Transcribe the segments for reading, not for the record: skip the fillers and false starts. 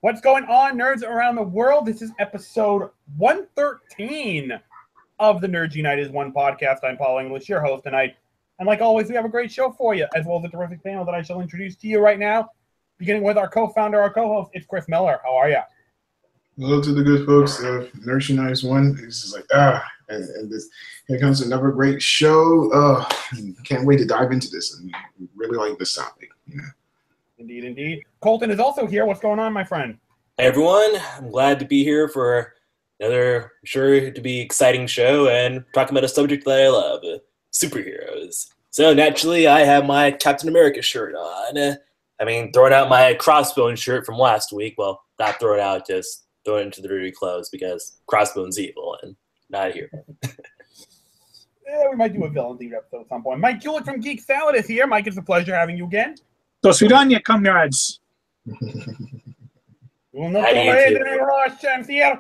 What's going on, nerds around the world? This is episode 113 of the Nerds United as One podcast. I'm Paul English, your host tonight. And like always, we have a great show for you, as well as a terrific panel that I shall introduce to you right now. Beginning with our co-founder, our co-host, it's Chris Miller. How are you? Hello to the good folks of Nerds United as One. It's just like, and this, here comes another great show. Can't wait to dive into this. I really like this topic. Yeah. Indeed, indeed. Colton is also here. What's going on, my friend? Hey, everyone. I'm glad to be here for another sure to be exciting show and talking about a subject that I love, superheroes. So naturally, I have my Captain America shirt on. Throwing out my Crossbones shirt from last week. Well, not throw it out, just throw it into the dirty clothes because Crossbones evil and not here. Yeah, we might do a villain themed episode at some point. Mike Hewlett from Geek Salad is here. Mike, it's a pleasure having you again. До свидания, comrades. You will not tolerate any Russians here.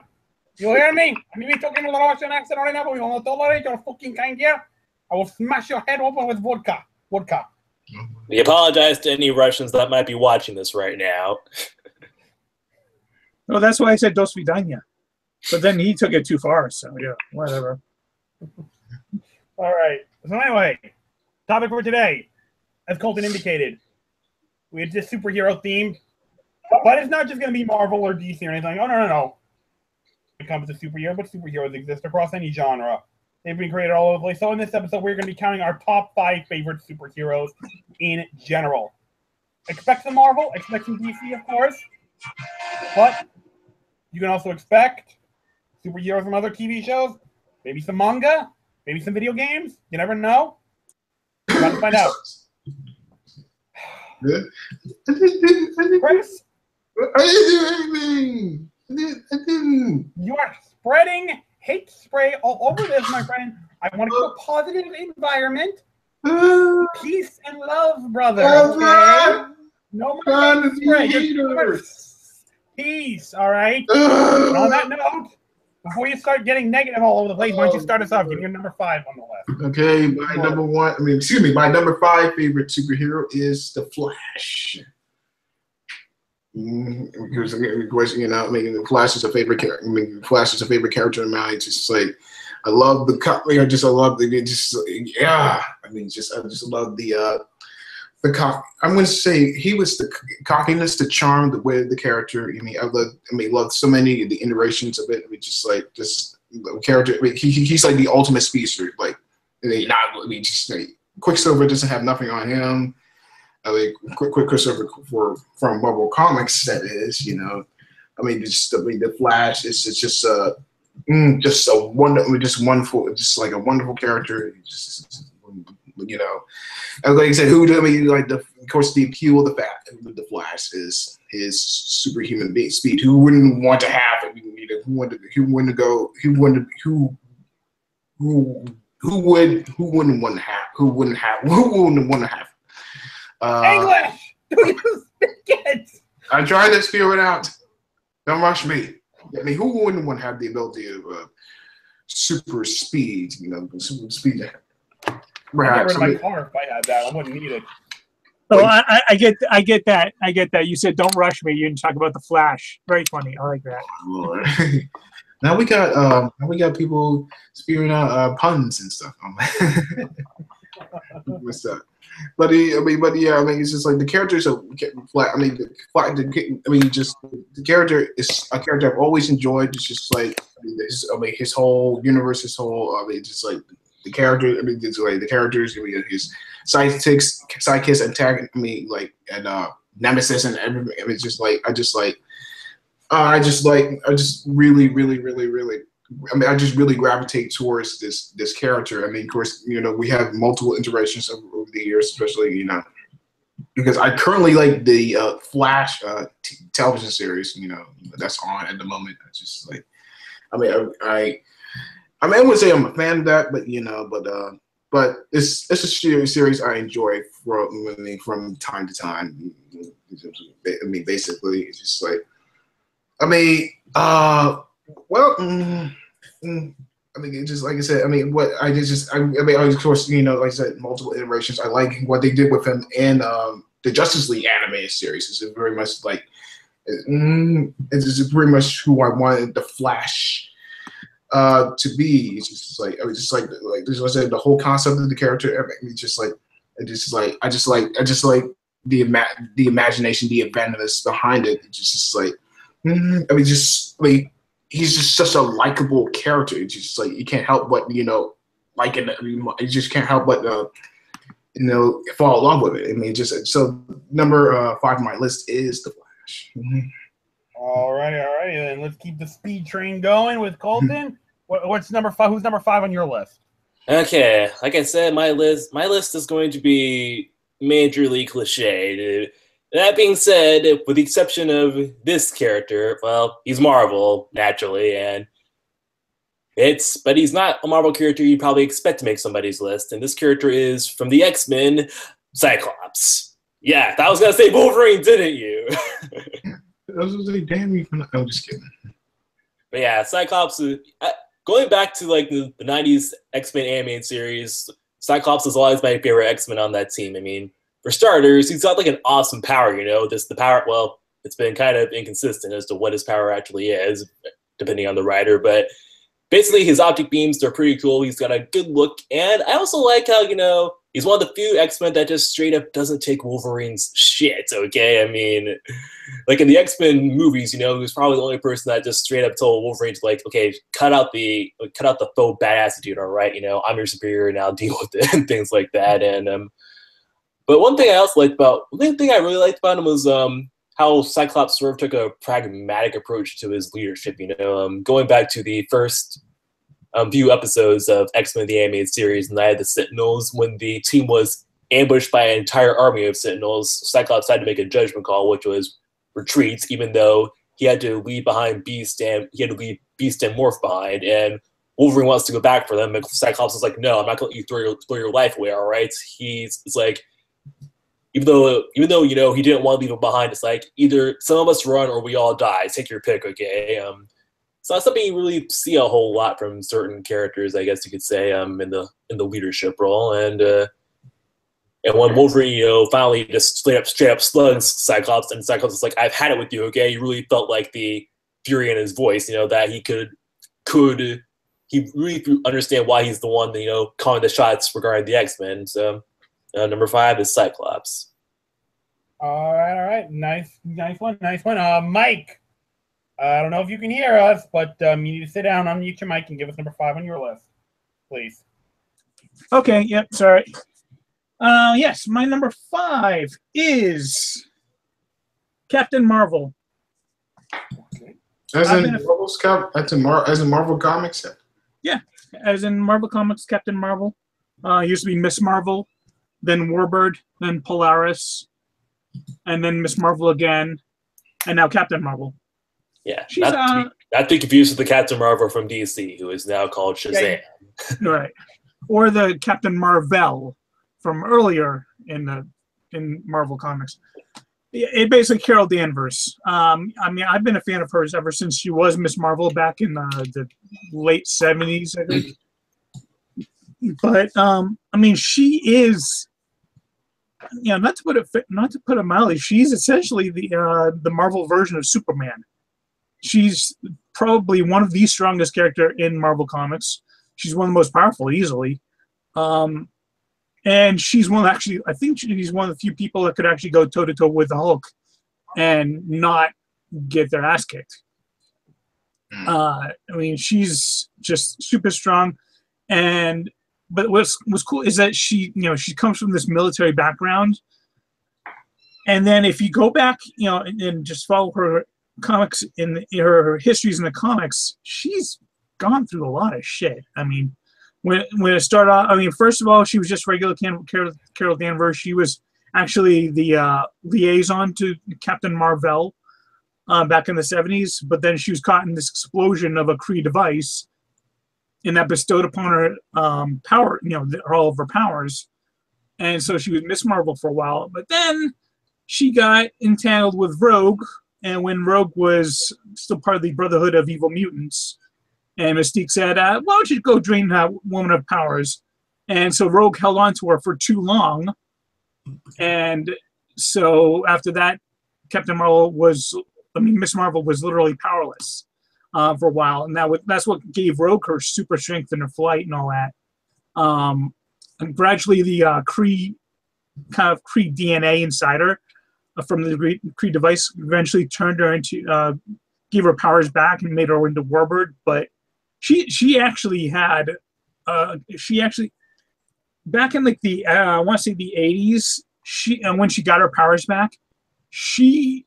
You hear me? I may be talking with a Russian accent right now, but we will not tolerate your fucking kind here. I will smash your head open with vodka. Vodka. We apologize to any Russians that might be watching this right now. Well, that's why I said До свидания. But then he took it too far, so yeah, whatever. All right. So anyway, topic for today, as Colton indicated, we had this superhero theme, but it's not just going to be Marvel or DC or anything. Oh, no. When it comes to superheroes, but superheroes exist across any genre. They've been created all over the place. So in this episode, we're going to be counting our top 5 favorite superheroes in general. Expect some Marvel, expect some DC, of course, but you can also expect superheroes from other TV shows, maybe some manga, maybe some video games. You never know. We're about to find out. Good. Chris? I didn't do anything. I didn't. You are spreading hate spray all over this, my friend. I want to keep a positive environment. Peace and love, brother. Okay? No more hate spray. Just peace, all right? And on that note, before you start getting negative all over the place, why don't you start us off? Give me your number 5 on the list. Okay, my number 5 favorite superhero is the Flash. Because the Flash is a favorite character. Flash is a favorite character of mine. It's just like I love the I just love the cock. I'm going to say he was the cockiness, the charm, the way of the character. I love so many of the iterations of it. Just the character. He's like the ultimate speedster. Quicksilver doesn't have nothing on him. Quicksilver from Marvel Comics, that is. The Flash is just a wonderful, just like a wonderful character. And like I said, of course, the appeal of the Flash is his superhuman speed. Who wouldn't want to have it? Who wouldn't want to have? English! Do you speak it? I'm trying to figure it out. Don't rush me. Who wouldn't want to have the ability of super speed? Super speed. Perhaps. I'd get rid of my car if I had that. I wouldn't need it. Oh, I get that. I get that. You said don't rush me. You didn't talk about the Flash. Very funny. I like that. Now we got people spewing out puns and stuff. What's that? But it's just like the characters are flat. The character is a character I've always enjoyed. It's just like his whole universe, just like the character. The characters. His sidekicks, antagonist. And nemesis and everything. I just really gravitate towards this character. Of course, we have multiple iterations over the years, especially, because I currently like the Flash television series, that's on at the moment. I just like, I wouldn't say I'm a fan of that, but it's a series I enjoy from time to time. Basically, it's just like, just like I said, of course, like I said, multiple iterations. I like what they did with him in the Justice League animated series. It's very much like It's just pretty much who I wanted the Flash to be. It's just like just I said, the whole concept of the character. Everything. I just like the imagination, the inventiveness behind it. It's just like he's just such a likable character. It's just like you can't help but like it. You just can't help but fall in love with it. I mean, just so number 5 on my list is the Flash. All righty, then let's keep the speed train going with Colton. What's number 5? Who's number 5 on your list? Okay, like I said, my list is going to be majorly cliched. That being said, with the exception of this character, well, he's Marvel naturally, but he's not a Marvel character you probably expect to make somebody's list. And this character is from the X-Men, Cyclops. Yeah, I was gonna say Wolverine, didn't you? I was gonna say, damn you! I'm just kidding. But yeah, Cyclops. Going back to like the 90s X-Men animated series, Cyclops is always my favorite X-Men on that team. I mean, for starters, he's got like an awesome power. The power. Well, it's been kind of inconsistent as to what his power actually is, depending on the writer. But basically, his optic beams, they're pretty cool. He's got a good look. And I also like how, he's one of the few X-Men that just straight up doesn't take Wolverine's shit, okay? I mean, like in the X-Men movies, he was probably the only person that just straight up told Wolverine to like, okay, cut out the faux bad attitude, all right? I'm your superior, now deal with it, and things like that. And but one thing I really liked about him was how Cyclops sort of took a pragmatic approach to his leadership. Going back to the first few episodes of X-Men the Animated Series, Night of the Sentinels, when the team was ambushed by an entire army of Sentinels, Cyclops had to make a judgment call, which was retreat, even though he had to leave behind Beast and Morph behind. And Wolverine wants to go back for them, and Cyclops is like, "No, I'm not going to let you throw your life away. All right?" It's like, even though he didn't want to leave him behind, it's like either some of us run or we all die. Take your pick, okay? So that's something you really see a whole lot from certain characters, I guess you could say, in the leadership role. And when Wolverine, finally just straight up slugs Cyclops, and Cyclops is like, "I've had it with you, okay?" You really felt like the fury in his voice, that he he really understand why he's the one, calling the shots regarding the X-Men. So number 5 is Cyclops. All right. Nice one. Mike, I don't know if you can hear us, but you need to sit down, unmute your mic, and give us number 5 on your list, please. Okay, yep, sorry. Yes, my number 5 is Captain Marvel. Okay. As in Marvel Comics? Yeah, as in Marvel Comics, Captain Marvel. Used to be Miss Marvel, then Warbird, then Polaris, and then Miss Marvel again, and now Captain Marvel. Yeah, not to be confused with the Captain Marvel from DC, who is now called Shazam. Yeah, right. Or the Captain Marvel from earlier in Marvel Comics. It basically Carol Danvers. I've been a fan of hers ever since she was Miss Marvel back in the late 70s, I think. But she is, not to put it mildly, she's essentially the Marvel version of Superman. She's probably one of the strongest character in Marvel Comics. She's one of the most powerful, easily. And she's I think she's one of the few people that could actually go toe-to-toe with the Hulk and not get their ass kicked. She's just super strong. But what's cool is that she comes from this military background. And then if you go back, and just follow her comics in her histories in the comics, she's gone through a lot of shit. When it started off, first of all, she was just regular Carol Danvers. She was actually the liaison to Captain Marvel back in the 70s, but then she was caught in this explosion of a Kree device, and that bestowed upon her power, all of her powers. And so she was Miss Marvel for a while, but then she got entangled with Rogue, and when Rogue was still part of the Brotherhood of Evil Mutants, and Mystique said, why don't you go drain that woman of powers? And so Rogue held on to her for too long. And so after that, Captain Marvel was Miss Marvel was literally powerless for a while, and that's what gave Rogue her super strength and her flight and all that. And gradually, the Kree DNA inside her from the Kree device eventually turned her into, gave her powers back and made her into Warbird. But she actually had, back in like the I want to say the 80s, when she got her powers back, she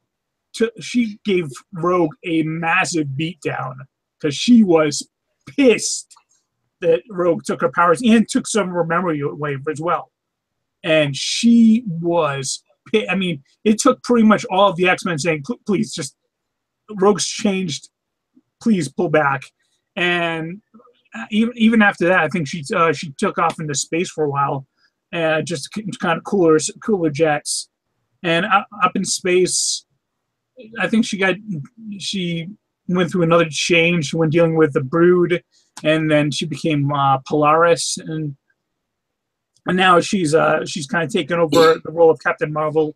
gave Rogue a massive beatdown because she was pissed that Rogue took her powers and took some of her memory away as well. And she was, I mean, it took pretty much all of the X-Men saying, please, just, Rogue's changed, please pull back. And even after that, I think she took off into space for a while, just kind of cooler jets. And up in space, I think she went through another change when dealing with the Brood, and then she became Polaris, and now she's kind of taken over the role of Captain Marvel.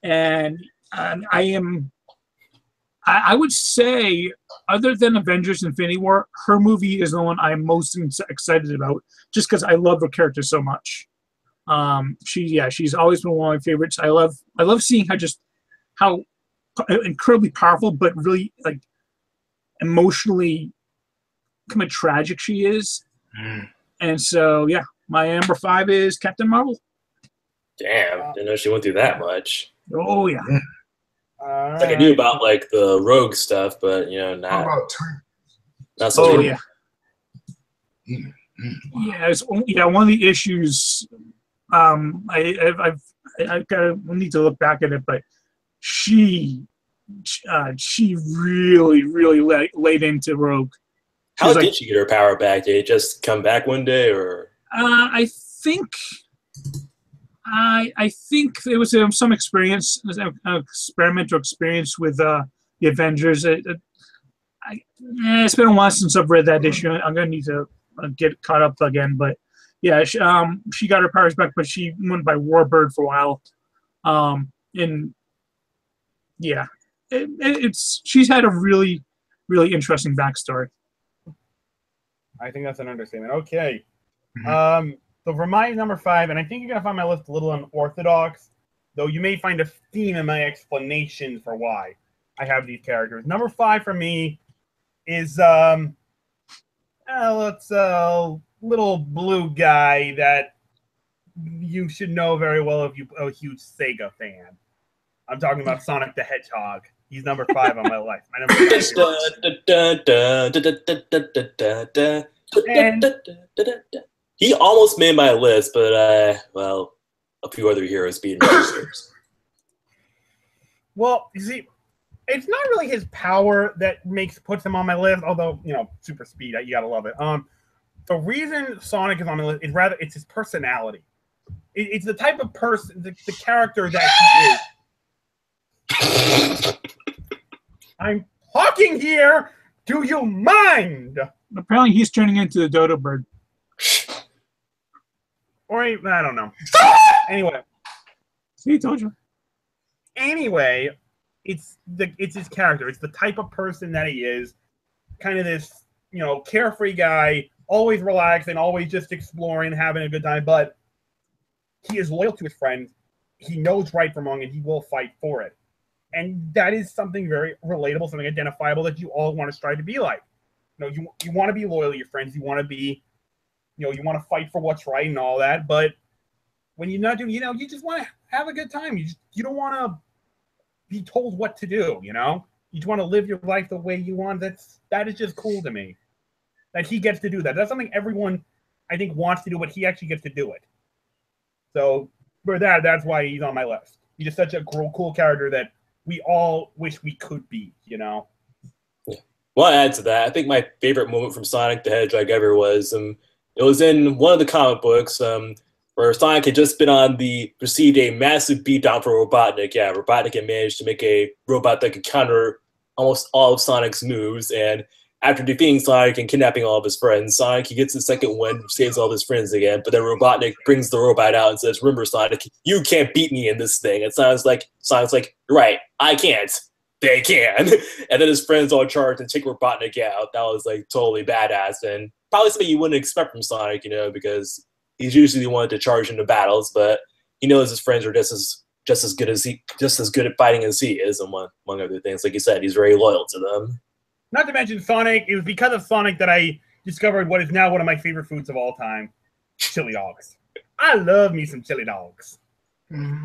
And I would say, other than Avengers Infinity War, her movie is the one I'm most excited about, just because I love her character so much. She's always been one of my favorites. I love seeing how incredibly powerful, but really like emotionally kind of tragic she is. And so, yeah, my number 5 is Captain Marvel. Damn, didn't know she went through that much. Oh yeah. Like I knew about like the Rogue stuff, but not so. Oh yeah. Yeah, one of the issues. I need to look back at it, but she really laid into Rogue. How did she get her power back? Did it just come back one day, or? I think there was some experience, experimental experience with the Avengers. It's been a while since I've read that issue. I'm gonna need to get caught up again, but yeah, she got her powers back, but she went by Warbird for a while. And yeah, she's had a really interesting backstory. I think that's an understatement. Okay. So for my number 5, and I think you're going to find my list a little unorthodox, though you may find a theme in my explanation for why I have these characters. Number 5 for me is little blue guy that you should know very well if you're a huge Sega fan. I'm talking about Sonic the Hedgehog. He's number 5 on my list. My number 5 he almost made my list, but a few other heroes beat him. Well, you see, it's not really his power that puts him on my list, although super speed, you gotta love it. The reason Sonic is on my list is it's his personality. It's the type of person, the character that he is. I'm talking here. Do you mind? Apparently, he's turning into the dodo bird. Or I don't know. Anyway. See, I told you. Anyway, it's his character. It's the type of person that he is. Kind of this, carefree guy, always relaxing, always just exploring, having a good time. But he is loyal to his friends. He knows right from wrong, and he will fight for it. And that is something very relatable, something identifiable that you all want to strive to be like. You want to be loyal to your friends. You want to be, you want to fight for what's right and all that. But when you're not doing, you just want to have a good time. You don't want to be told what to do. You just want to live your life the way you want. That is just cool to me. That he gets to do that. That's something everyone, I think, wants to do, but he actually gets to do it. So for that's why he's on my list. He's just such a cool character that we all wish we could be. Well, I'll add to that. I think my favorite moment from Sonic the Hedgehog ever was it was in one of the comic books where Sonic had just received a massive beatdown from Robotnik. Yeah, Robotnik had managed to make a robot that could counter almost all of Sonic's moves, and after defeating Sonic and kidnapping all of his friends, Sonic, he gets the second win, saves all of his friends again, but then Robotnik brings the robot out and says, "Remember, Sonic, you can't beat me in this thing." And Sonic's like, "Right, I can't. they can. And then his friends all charged and take Robotnik out. That was like totally badass and probably something you wouldn't expect from Sonic, because he's usually the one to charge into battles, but he knows his friends are just as good at fighting as he is, among other things. Like you said, he's very loyal to them. Not to mention Sonic. It was because of Sonic that I discovered what is now one of my favorite foods of all time: chili dogs. I love me some chili dogs. Mm-hmm.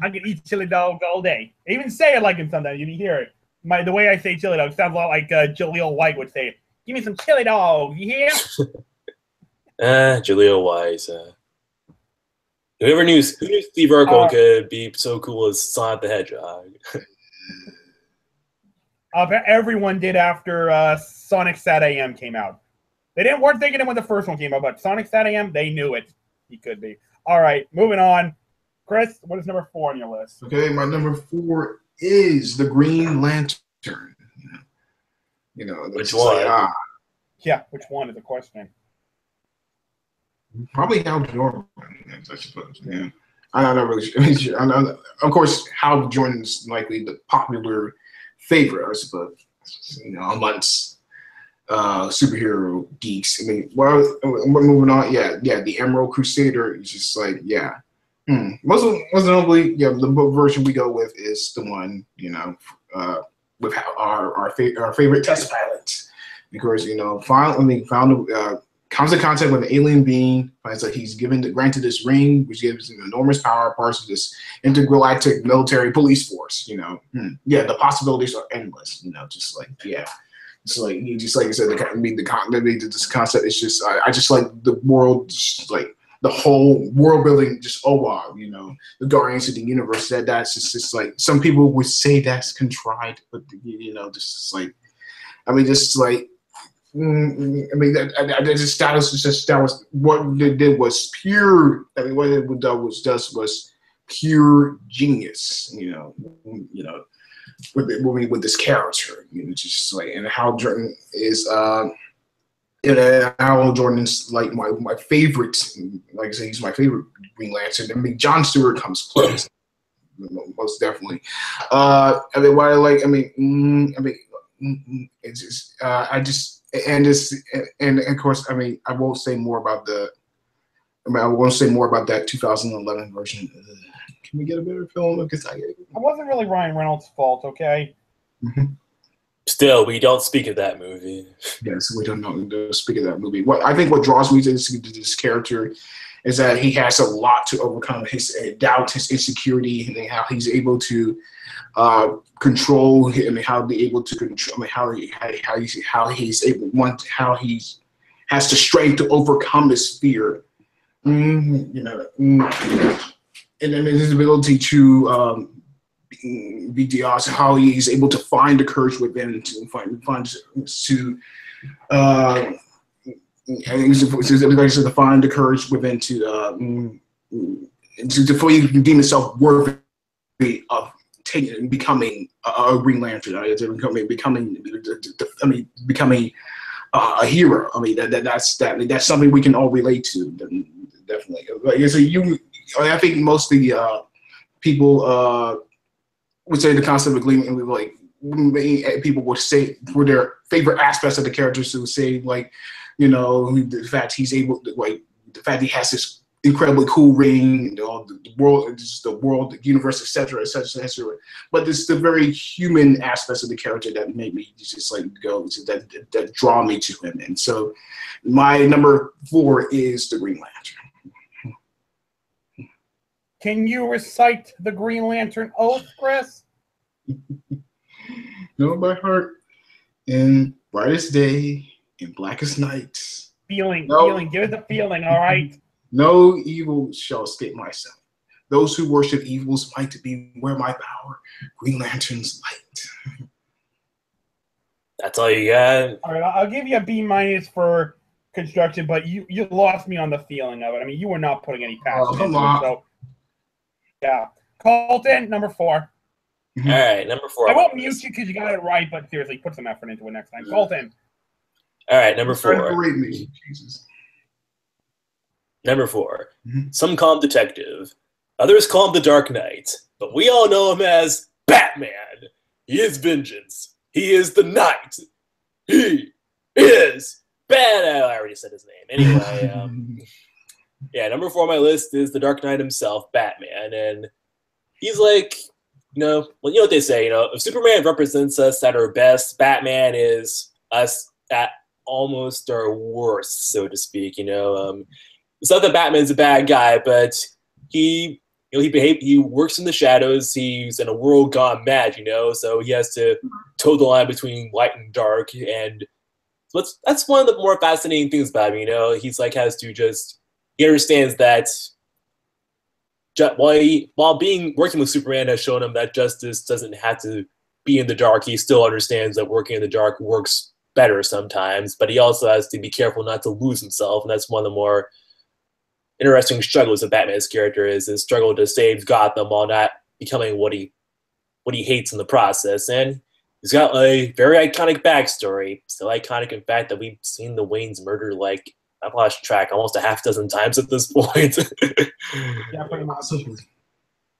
I can eat chili dogs all day. I even say it like him sometimes. You can hear it. The way I say chili dog sounds a lot like Jaleel White would say it. Give me some chili dogs. You hear? Jaleel White. Who knew Steve Urkel could be so cool as Sonic the Hedgehog? Everyone did after Sonic Sat AM came out. They weren't thinking it when the first one came out, but Sonic Sat AM, they knew it. He could be. All right, moving on. Chris, what is number 4 on your list? Okay, my number 4 is the Green Lantern. Which one? Yeah, which one is the question? Probably Hal Jordan, I suppose. Yeah, I'm not really sure. Of course, Hal Jordan's likely the popular favorite, I suppose. Amongst superhero geeks. We're moving on. Yeah, the Emerald Crusader is just like, yeah. Most notably, the version we go with is the one, with our favorite test pilots. Of course, comes in contact with an alien being, finds that he's granted this ring, which gives him enormous power, parts of this intergalactic military police force. The possibilities are endless. It's like you said, this concept is just, I just like the world, just like the whole world building, just wow, the Guardians of the Universe. That's just like, some people would say that's contrived, but that was what they did was pure. What it was pure genius. With this character, just like, and Hal Jordan is Hal Jordan's like my favorite. Like I say, he's my favorite Green Lantern. John Stewart comes close, most definitely. It's just and of course, I won't say more about that 2011 version. Can we get a better film? Because it wasn't really Ryan Reynolds' fault, okay? Mm-hmm. Still, we don't speak of that movie. Yes, we don't speak of that movie. What draws me to this character is that he has a lot to overcome: his doubt, his insecurity, and how he's able to control. How he has the strength to overcome his fear. And then his ability to be the odds, how he's able to find the courage within to find the courage within to fully deem himself worthy of becoming a Green Lantern, becoming a hero. That's something we can all relate to. Definitely. I think most of the people would say the concept of Gleam, and like people would say for their favorite aspects of the characters, who would say the fact he's able to, the fact he has this incredibly cool ring, the world, the universe, etc., etc., etc. But it's the very human aspects of the character that made me just that draw me to him. And so, my number 4 is the Green Lantern. Can you recite the Green Lantern oath, Chris? No, by heart. In brightest day, in blackest night. Feeling. Give it the feeling, all right? No evil shall escape my sight. Those who worship evil's might beware my power. Green Lantern's light. That's all you got? All right, I'll give you a B- for construction, but you lost me on the feeling of it. You were not putting any passion into it, so... Yeah. Colton, number 4. All right, number 4. I won't mute you because you got it right, but seriously, put some effort into it next time. Colton. All right, number 4. Jesus. Number 4. Some call him Detective. Others call him the Dark Knight. But we all know him as Batman. He is vengeance. He is the knight. He is bad. I already said his name. Anyway, yeah, number 4 on my list is the Dark Knight himself, Batman. And he's like, well, you know what they say, if Superman represents us at our best, Batman is us at almost our worst, so to speak. It's not that Batman's a bad guy, but he works in the shadows. He's in a world gone mad, so he has to toe the line between light and dark. And that's one of the more fascinating things about him. He's like he understands that while working with Superman has shown him that justice doesn't have to be in the dark, he still understands that working in the dark works better sometimes. But he also has to be careful not to lose himself, and that's one of the more interesting struggles of Batman's character is his struggle to save Gotham while not becoming what he hates in the process. And he's got a very iconic backstory. So iconic, in fact, that we've seen the Waynes murder I've lost track almost a half dozen times at this point. Yeah, pretty much.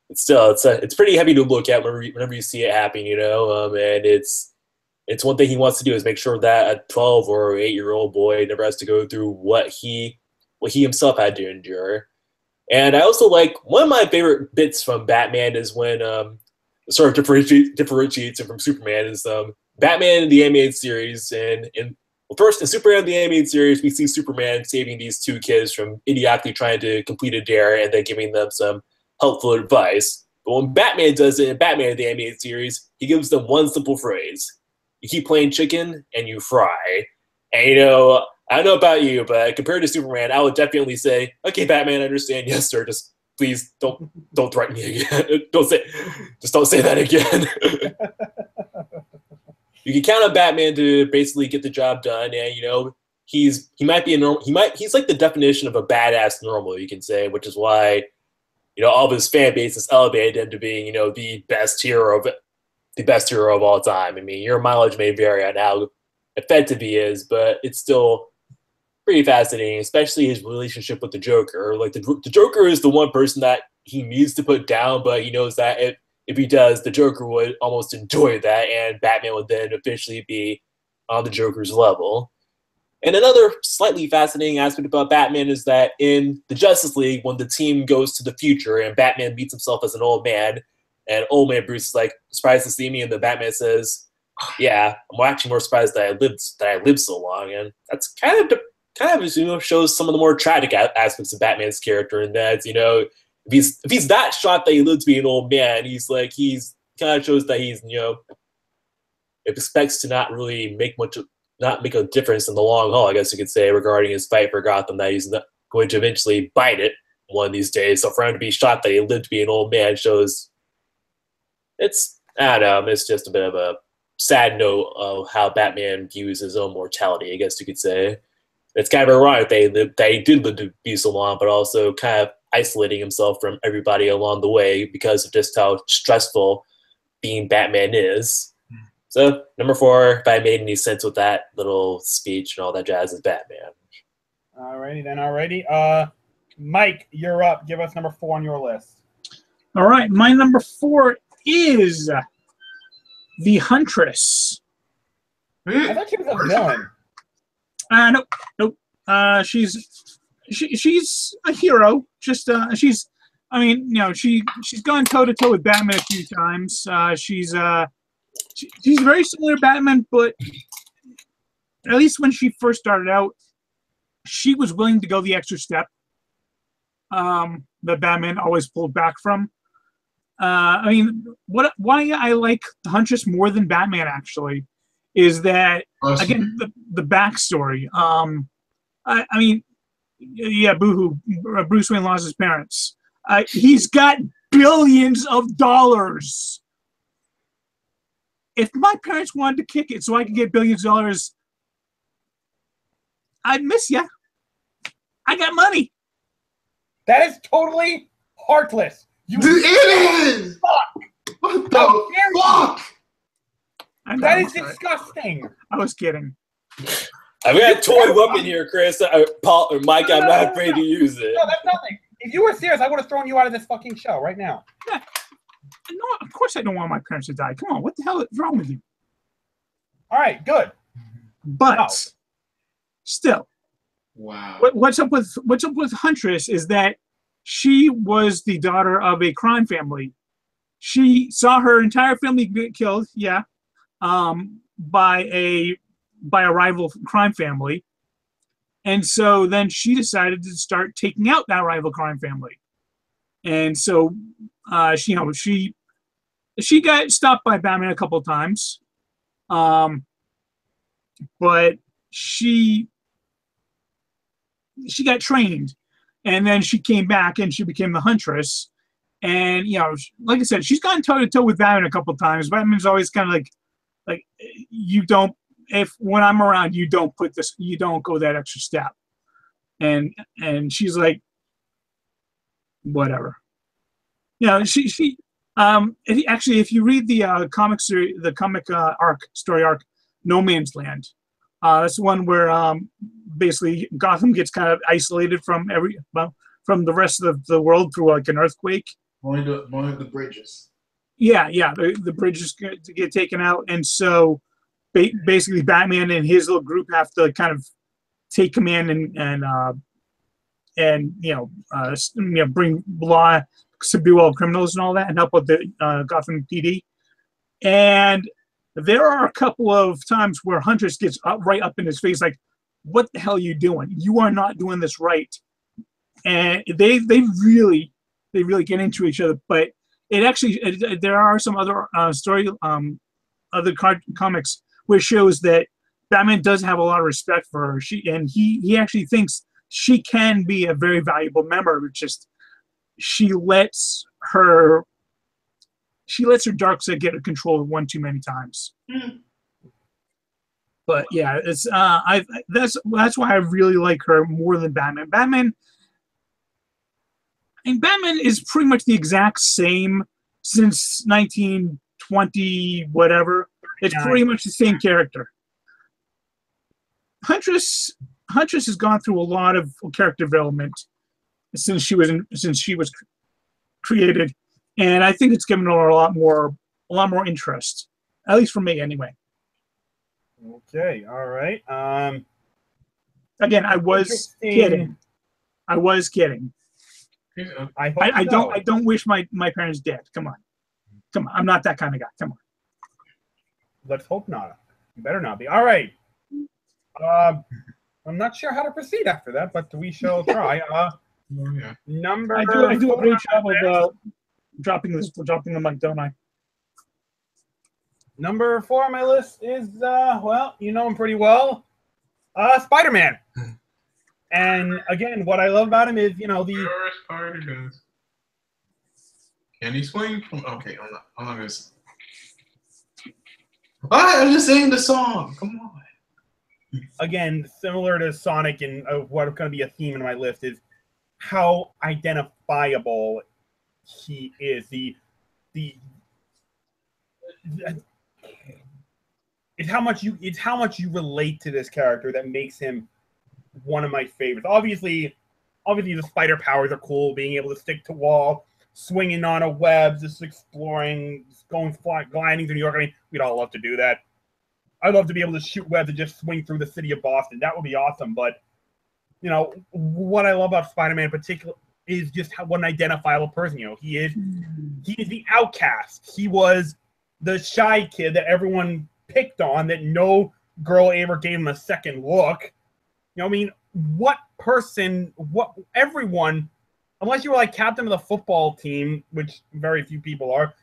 But still, it's pretty heavy to look at whenever you see it happen, and it's one thing he wants to do is make sure that a 12 or 8-year-old boy never has to go through what he himself had to endure. And I also one of my favorite bits from Batman is when sort of differentiates him from Superman is Batman in the animated series. First, in Superman the animated series, we see Superman saving these 2 kids from idiotically trying to complete a dare and then giving them some helpful advice. But when Batman does it in Batman the animated series, he gives them one simple phrase: "You keep playing chicken and you fry." And I don't know about you, but compared to Superman, I would definitely say, "Okay, Batman, I understand. Yes, sir. Just please don't threaten me again. Don't say that again." You can count on Batman to basically get the job done, and he's like the definition of a badass normal, you can say, which is why all of his fan base has elevated him to being the best hero of all time. I mean, your mileage may vary on how effective he is, but it's still pretty fascinating, especially his relationship with the Joker. The Joker is the one person that he needs to put down, but he knows that if he does, the Joker would almost enjoy that, and Batman would then officially be on the Joker's level. And another slightly fascinating aspect about Batman is that in the Justice League, when the team goes to the future and Batman meets himself as an old man, and old man Bruce is like, "Surprised to see me," and the Batman says, "Yeah, I'm actually more surprised that I lived so long." And that's kind of shows some of the more tragic aspects of Batman's character, and that if he's that shocked that he lived to be an old man, he's kind of shows that he's expects to not really make a difference in the long haul, I guess you could say, regarding his fight for Gotham, that he's not going to eventually bite it one of these days. So for him to be shocked that he lived to be an old man shows it's just a bit of a sad note of how Batman views his own mortality, I guess you could say. It's kind of ironic that he did live to be so long, but also kind of isolating himself from everybody along the way because of just how stressful being Batman is. So, number 4, if I made any sense with that little speech and all that jazz, is Batman. Alrighty. Mike, you're up. Give us number 4 on your list. All right. My number 4 is the Huntress. I thought she was a villain. Nope. She's a hero. She's gone toe to toe with Batman a few times. She's very similar to Batman, but at least when she first started out, she was willing to go the extra step that Batman always pulled back from. Why I like the Huntress more than Batman actually is that again the backstory. Boohoo! Bruce Wayne lost his parents. He's got billions of dollars. If my parents wanted to kick it so I could get billions of dollars, I'd miss you. I got money. That is totally heartless. It is. Fuck. What the fuck? That is disgusting. I was kidding. I've got a toy weapon here, Chris. Paul or Mike, I'm not afraid to use it. No, that's nothing. If you were serious, I would have thrown you out of this fucking show right now. No, of course I don't want my parents to die. Come on, what the hell is wrong with you? All right, good. But still, Wow. what's up with Huntress is that she was the daughter of a crime family. She saw her entire family get killed, by a rival crime family, and so then she decided to start taking out that rival crime family. And so, she got stopped by Batman a couple of times, but she got trained, and then she came back and she became the Huntress. And like I said, she's gone toe to toe with Batman a couple of times. Batman's always kind of like you don't. If when I'm around, you don't go that extra step. And she's like, whatever. Actually, if you read the comic series, the comic story arc, No Man's Land, that's the one where basically Gotham gets kind of isolated from the rest of the world through like an earthquake. Only the bridges. Yeah, the bridges get taken out, and so basically Batman and his little group have to kind of take command and bring law, subdue all criminals and all that, and help with the Gotham PD. And there are a couple of times where Huntress gets right up in his face, like, "What the hell are you doing? You are not doing this right." And they really get into each other. But there are some other comics where it shows that Batman does have a lot of respect for her. He actually thinks she can be a very valuable member. It's just she lets her dark side get control one too many times. Mm. But yeah, it's that's why I really like her more than Batman. Batman is pretty much the exact same since 1920 whatever. It's pretty much the same character. Huntress has gone through a lot of character development since she was created, and I think it's given her a lot more interest, at least for me, anyway. Okay, all right. Again, I was kidding. I don't wish my parents dead. Come on. I'm not that kind of guy. Come on. Let's hope not. You better not be. All right. I'm not sure how to proceed after that, but we shall try. Number. I do a great job of dropping the mic, don't I? Number 4 on my list is you know him pretty well, SpiderMan. And again, what I love about him is the. Spider goes. Can he swing? Okay, I'm not gonna. I'm just singing the song. Come on. Again, similar to Sonic, and what's going to be a theme in my list is how identifiable he is. It's how much you relate to this character that makes him one of my favorites. Obviously the spider powers are cool, being able to stick to wall, swinging on a web, just exploring, gliding through New York. I mean, we'd all love to do that. I'd love to be able to shoot webs and just swing through the city of Boston. That would be awesome. But, what I love about Spider-Man in particular is just what an identifiable person. He is the outcast. He was the shy kid that everyone picked on, that no girl ever gave him a second look. Everyone, unless you were like captain of the football team, which very few people are,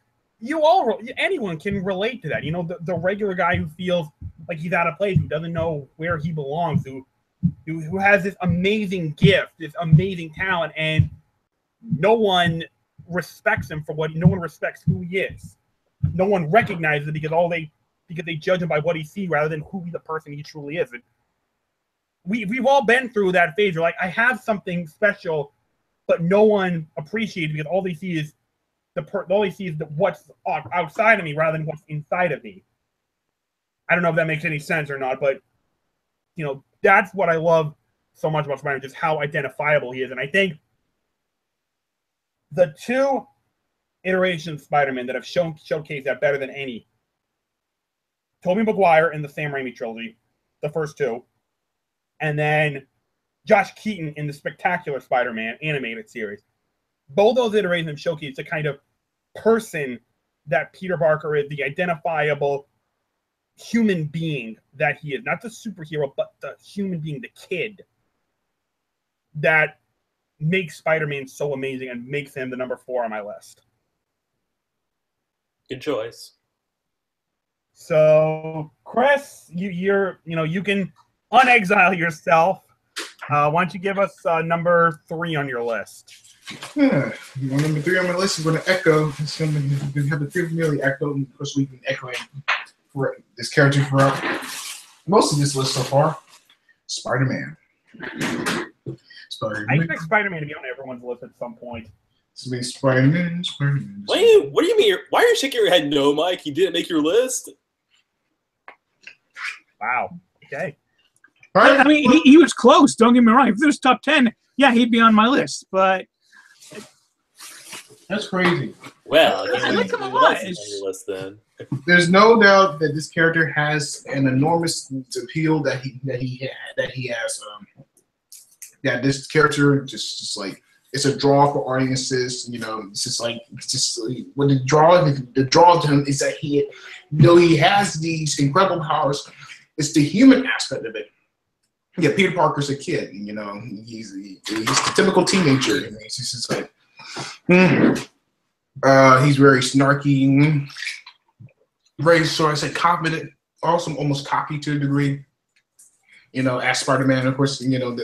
anyone can relate to that. The regular guy who feels like he's out of place, who doesn't know where he belongs, who has this amazing gift, this amazing talent, and no one respects him for no one respects who he is. No one recognizes it because they judge him by what he sees rather than who the person he truly is. And we've all been through that phase. You're like, I have something special, but no one appreciates it because all they see is what's outside of me rather than what's inside of me. I don't know if that makes any sense or not, but that's what I love so much about Spider-Man, just how identifiable he is. And I think the two iterations of Spider-Man that have showcased that better than any. Tobey Maguire in the Sam Raimi trilogy, the first two, and then Josh Keaton in the Spectacular Spider-Man animated series. Both those iterations have showcased the kind of person that Peter Parker is, the identifiable human being that he is. Not the superhero, but the human being, the kid that makes Spider-Man so amazing and makes him the number 4 on my list. Good choice. So, Chris, you can unexile yourself. Why don't you give us number 3 on your list? Yeah, number 3 on my list is going to echo. It's going to have the 3 nearly echo, and of course we've been echoing for this character throughout most of this list so far. Spider-Man. I expect Spider-Man to be on everyone's list at some point. Spider-Man. What do you mean? Why are you shaking your head? No, Mike, he didn't make your list. Wow. Okay. I mean, he was close. Don't get me wrong. If there's top 10, yeah, he'd be on my list. But that's crazy. Well, I like him a lot. On your list then. There's no doubt that this character has an enormous appeal that he has. That this character just like it's a draw for audiences. It's just like when the draw to him is that he has these incredible powers. It's the human aspect of it. Yeah, Peter Parker's a kid. He's the typical teenager. He's just like he's very snarky, very confident, also almost cocky to a degree. As Spider-Man, of course, one of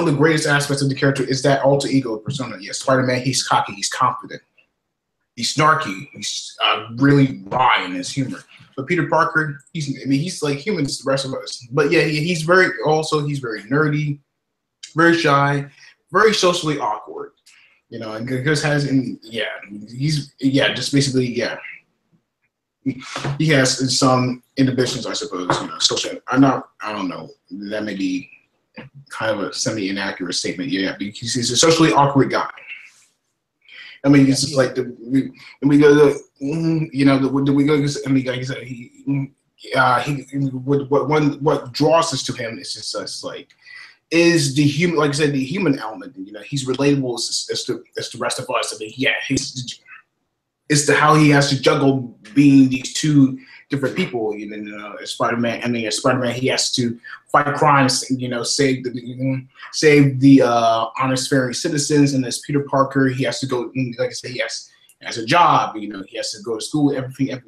the greatest aspects of the character is that alter ego persona. Yes, Spider-Man, he's cocky, he's confident, he's snarky, he's really wry in his humor. But Peter Parker, he's like human as the rest of us. But yeah, he's very nerdy, very shy, very socially awkward. And just he has some inhibitions, I suppose. Social. I don't know. That may be kind of a semi-inaccurate statement. Yeah, because he's a socially awkward guy. I mean, it's just like we go to, we go. I mean, like I said, what draws us to him is just us like is the human, like I said, the human element. He's relatable as the rest of us. I mean, yeah, it's how he has to juggle being these two different people. As Spider-Man, as Spider-Man, he has to fight crimes, save the honest, fair citizens. And as Peter Parker, he has to go, like I said, he has a job. He has to go to school, everything, and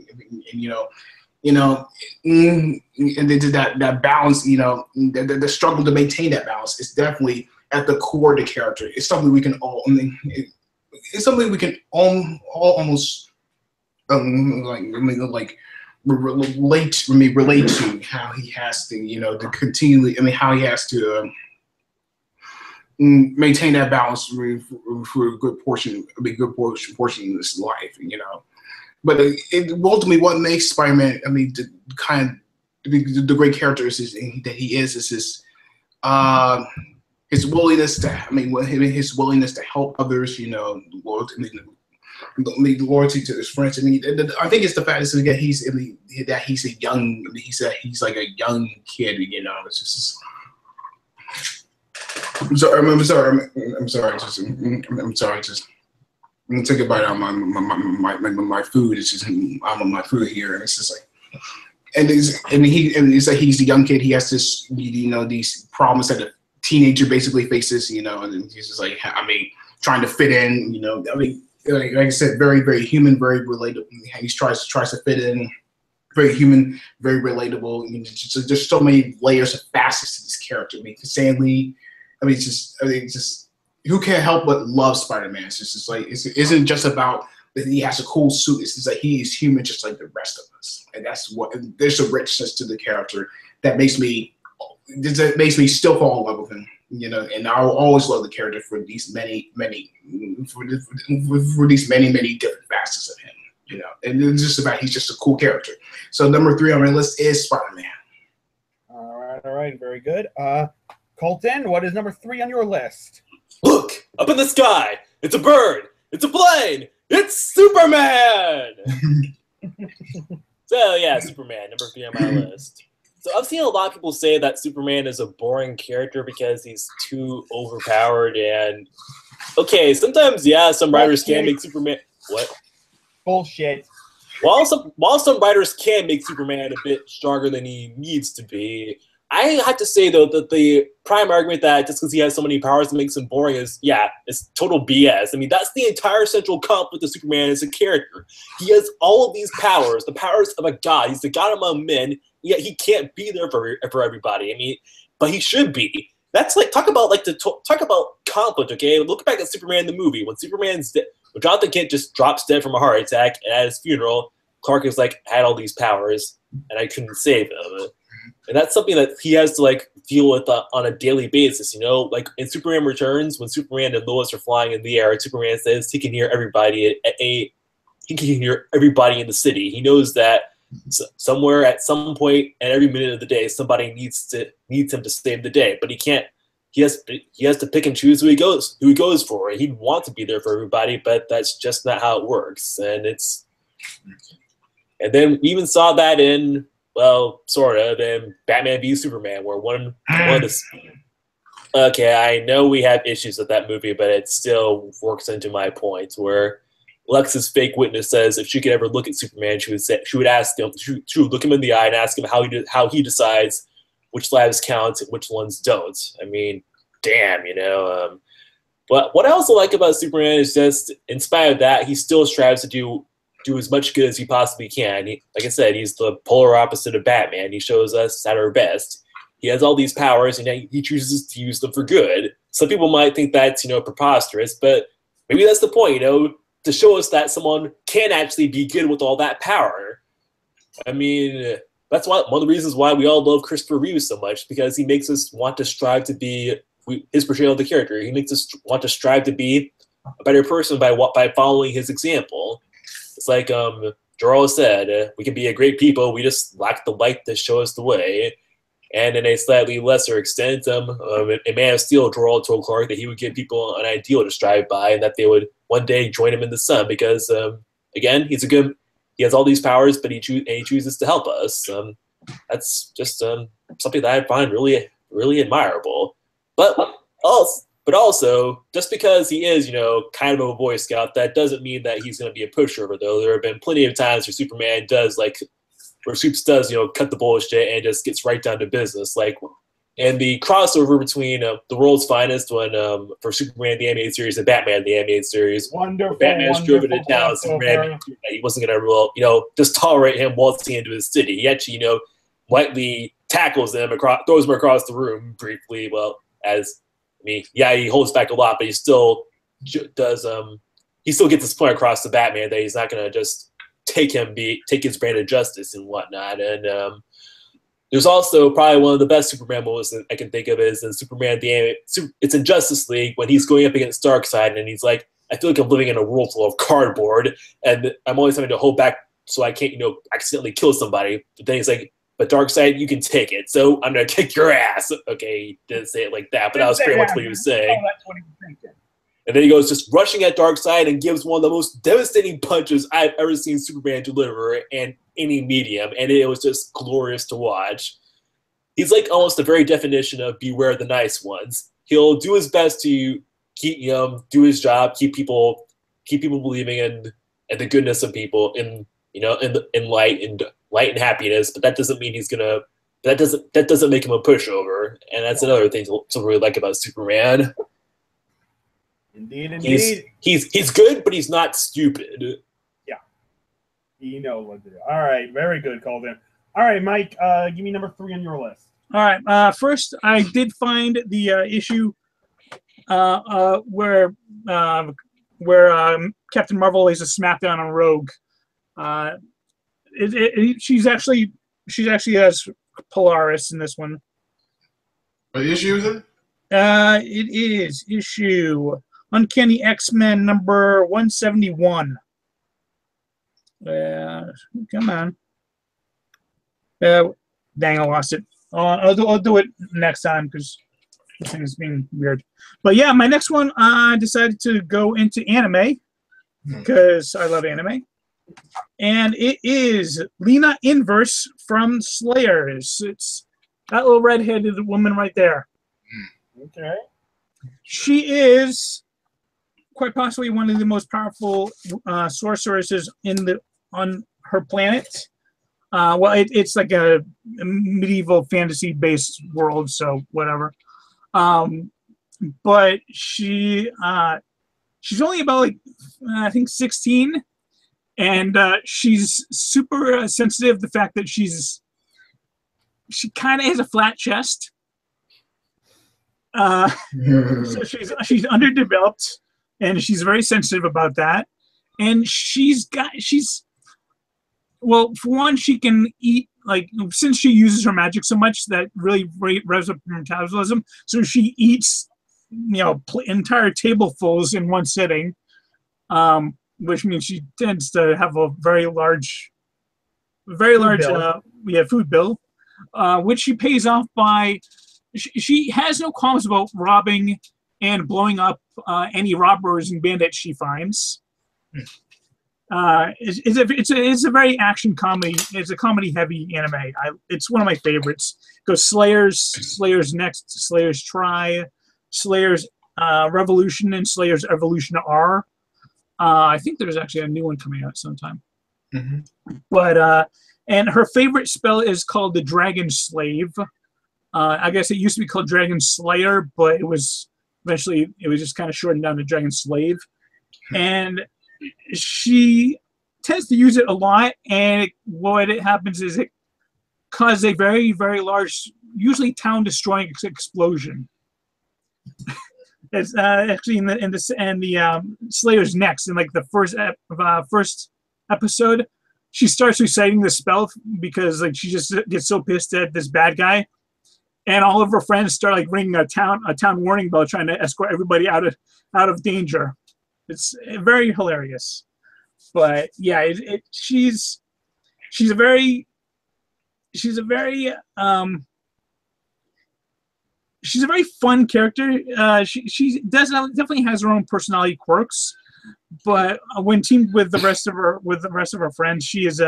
they did that balance. The struggle to maintain that balance is definitely at the core of the character. It's something we can all. It's something we can all almost relate to how he has to to continually. How he has to maintain that balance for a good portion of his life. But ultimately, what makes Spider-Man, the great character is that he is his willingness his willingness to help others, loyalty to his friends. I think it's the fact that he's a young, he's like a young kid. It's just. I'm sorry. I'm gonna take a bite out of my food. It's just I'm on my food here, and it's just like. And it's like he's a young kid. He has this, these problems that a teenager basically faces, and he's just like, trying to fit in, like I said, very, very human, very relatable. He tries to fit in, very human, very relatable. There's so many layers of facets to this character. Stanley, who can't help but love Spider-Man? It's just like it isn't just about that he has a cool suit. It's just like he is human, just like the rest of us, and that's what. There's a richness to the character that makes me still fall in love with him. And I will always love the character for these many different facets of him. And it's just about he's just a cool character. So number 3 on my list is Spider-Man. All right, very good. Colton, what is number 3 on your list? Look, up in the sky. It's a bird. It's a plane. It's Superman! So, yeah, Superman, number 3 on my list. So I've seen a lot of people say that Superman is a boring character because he's too overpowered and... Okay, sometimes, yeah, some writers can make Superman... What? Bullshit. While some writers can make Superman a bit stronger than he needs to be, I have to say, though, that the prime argument that just because he has so many powers makes him boring is, yeah, it's total BS. I mean, that's the entire central conflict of Superman as a character. He has all of these powers, the powers of a god. He's the god among men, yet he can't be there for everybody. I mean, but he should be. That's like, talk about conflict, okay? Look back at Superman the movie. When Superman's dead, when Jonathan Kent just drops dead from a heart attack, and at his funeral, Clark is like, I had all these powers, and I couldn't save him. And that's something that he has to like deal with on a daily basis, you know. Like in Superman Returns, when Superman and Lois are flying in the air, Superman says he can hear everybody he can hear everybody in the city. He knows that somewhere at some point and every minute of the day, somebody needs him to save the day, but he can't. He has to pick and choose who he goes for. He'd want to be there for everybody, but that's just not how it works. And then we even saw that in. Well, sort of, in Batman v Superman, where one of the... Okay, I know we have issues with that movie, but it still works into my point, where Lex's fake witness says if she could ever look at Superman, she would ask him, she would look him in the eye and ask him how he decides which lives count and which ones don't. I mean, damn, you know. But what I also like about Superman is just, in spite of that, he still strives to do as much good as he possibly can. Like I said, he's the polar opposite of Batman. He shows us at our best. He has all these powers, and he chooses to use them for good. Some people might think that's, you know, preposterous, but maybe that's the point, you know, to show us that someone can actually be good with all that power. I mean, that's one of the reasons why we all love Christopher Reeve so much, because he makes us want to strive to be his portrayal of the character. He makes us want to strive to be a better person by following his example. It's like Jor-El said, we can be a great people, we just lack the light to show us the way. And in a slightly lesser extent, in Man of Steel, Jor-El told Clark that he would give people an ideal to strive by, and that they would one day join him in the sun because, again, he has all these powers, but he chooses to help us. That's just something that I find really, really admirable. But also, just because he is, you know, kind of a Boy Scout, that doesn't mean that he's going to be a pushover, though. There have been plenty of times where Superman does, you know, cut the bullshit and just gets right down to business. Like, in the crossover between The World's Finest for Superman the Animated Series and Batman the Animated Series, Batman's driven to town, Superman he wasn't going to, you know, just tolerate him waltzing into his city. He actually, you know, lightly tackles him, throws him across the room briefly. Well, he holds back a lot, but he still does. He still gets his point across to Batman that he's not going to just take his brand of justice and whatnot. And there's also probably one of the best Superman moments that I can think of is in Superman it's in Justice League when he's going up against Darkseid and he's like, I feel like I'm living in a world full of cardboard and I'm always having to hold back so I can't, you know, accidentally kill somebody. But then he's like, but Darkseid, you can take it, so I'm gonna kick your ass. Okay, he didn't say it like that, but that was pretty much what he was saying. That's what he was thinking. And then he goes just rushing at Darkseid and gives one of the most devastating punches I've ever seen Superman deliver in any medium, and it was just glorious to watch. He's like almost the very definition of beware the nice ones. He'll do his best to do his job, keep people believing in the goodness of people, in light and happiness, but that doesn't mean that doesn't make him a pushover, and that's another thing to really like about Superman. Indeed. He's good, but he's not stupid. Yeah, you know what to do. All right, very good, Colton. All right, Mike, give me number 3 on your list. All right. First, I did find the issue where Captain Marvel lays a smackdown on Rogue. She's actually has Polaris in this one. What issue is it? It is issue Uncanny X-Men number 171. Come on. Dang, I lost it. I'll do it next time because this thing is being weird. But yeah, my next one, I decided to go into anime. because I love anime. And it is Lina Inverse from Slayers. It's that little red-headed woman right there. Okay. She is quite possibly one of the most powerful sorceresses on her planet. Well, it's like a medieval fantasy-based world, so whatever. But she's only about like I think 16, and she's super sensitive to the fact that she kind of has a flat chest. So she's underdeveloped, and she's very sensitive about that. And well, for one, she can eat, like, since she uses her magic so much, that really revs up her metabolism. So she eats, entire tablesfuls in one sitting, which means she tends to have a very large food bill, which she pays off by. She has no qualms about robbing and blowing up any robbers and bandits she finds. It's a very action comedy. It's a comedy heavy anime. It's one of my favorites. It goes Slayers Next, Slayers Try, Slayers Revolution, and Slayers Evolution R. I think there's actually a new one coming out sometime. Mm-hmm. But and her favorite spell is called the Dragon Slave. I guess it used to be called Dragon Slayer, but it was just kind of shortened down to Dragon Slave. And she tends to use it a lot, and what happens is it causes a very, very large, usually town-destroying explosion. It's actually in the Slayer's Next, in like the first episode, she starts reciting the spell because like she just gets so pissed at this bad guy, and all of her friends start like ringing a town warning bell, trying to escort everybody out of danger. It's very hilarious, but yeah, she's a very fun character. She definitely has her own personality quirks, but when teamed with the rest of her friends, she's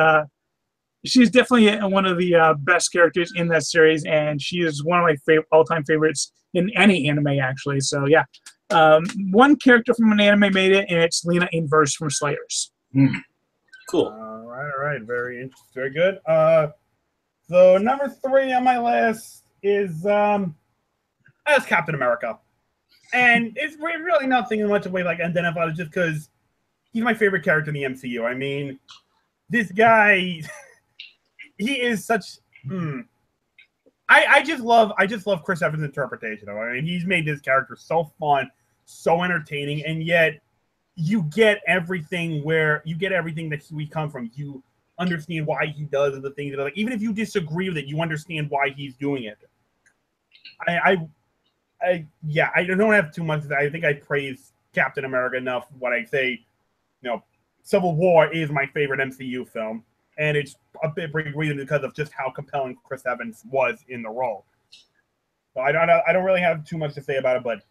definitely one of the best characters in that series, and she is one of my all-time favorites in any anime, actually. So yeah, one character from an anime made it, and it's Lina Inverse from Slayers. Cool. All right. Very interesting. Very good. So number 3 on my list is Captain America, and it's really nothing in much of a way like identified, just because he's my favorite character in the MCU. I mean, this guy, he is such. I just love Chris Evans' interpretation of it. I mean, he's made this character so fun, so entertaining, and yet you get everything that we come from. You understand why he does the things that, like, even if you disagree with it, you understand why he's doing it. I don't have too much to say. I think I praise Captain America enough when I say, Civil War is my favorite MCU film, and it's a big reason because of just how compelling Chris Evans was in the role. So I don't really have too much to say about it, but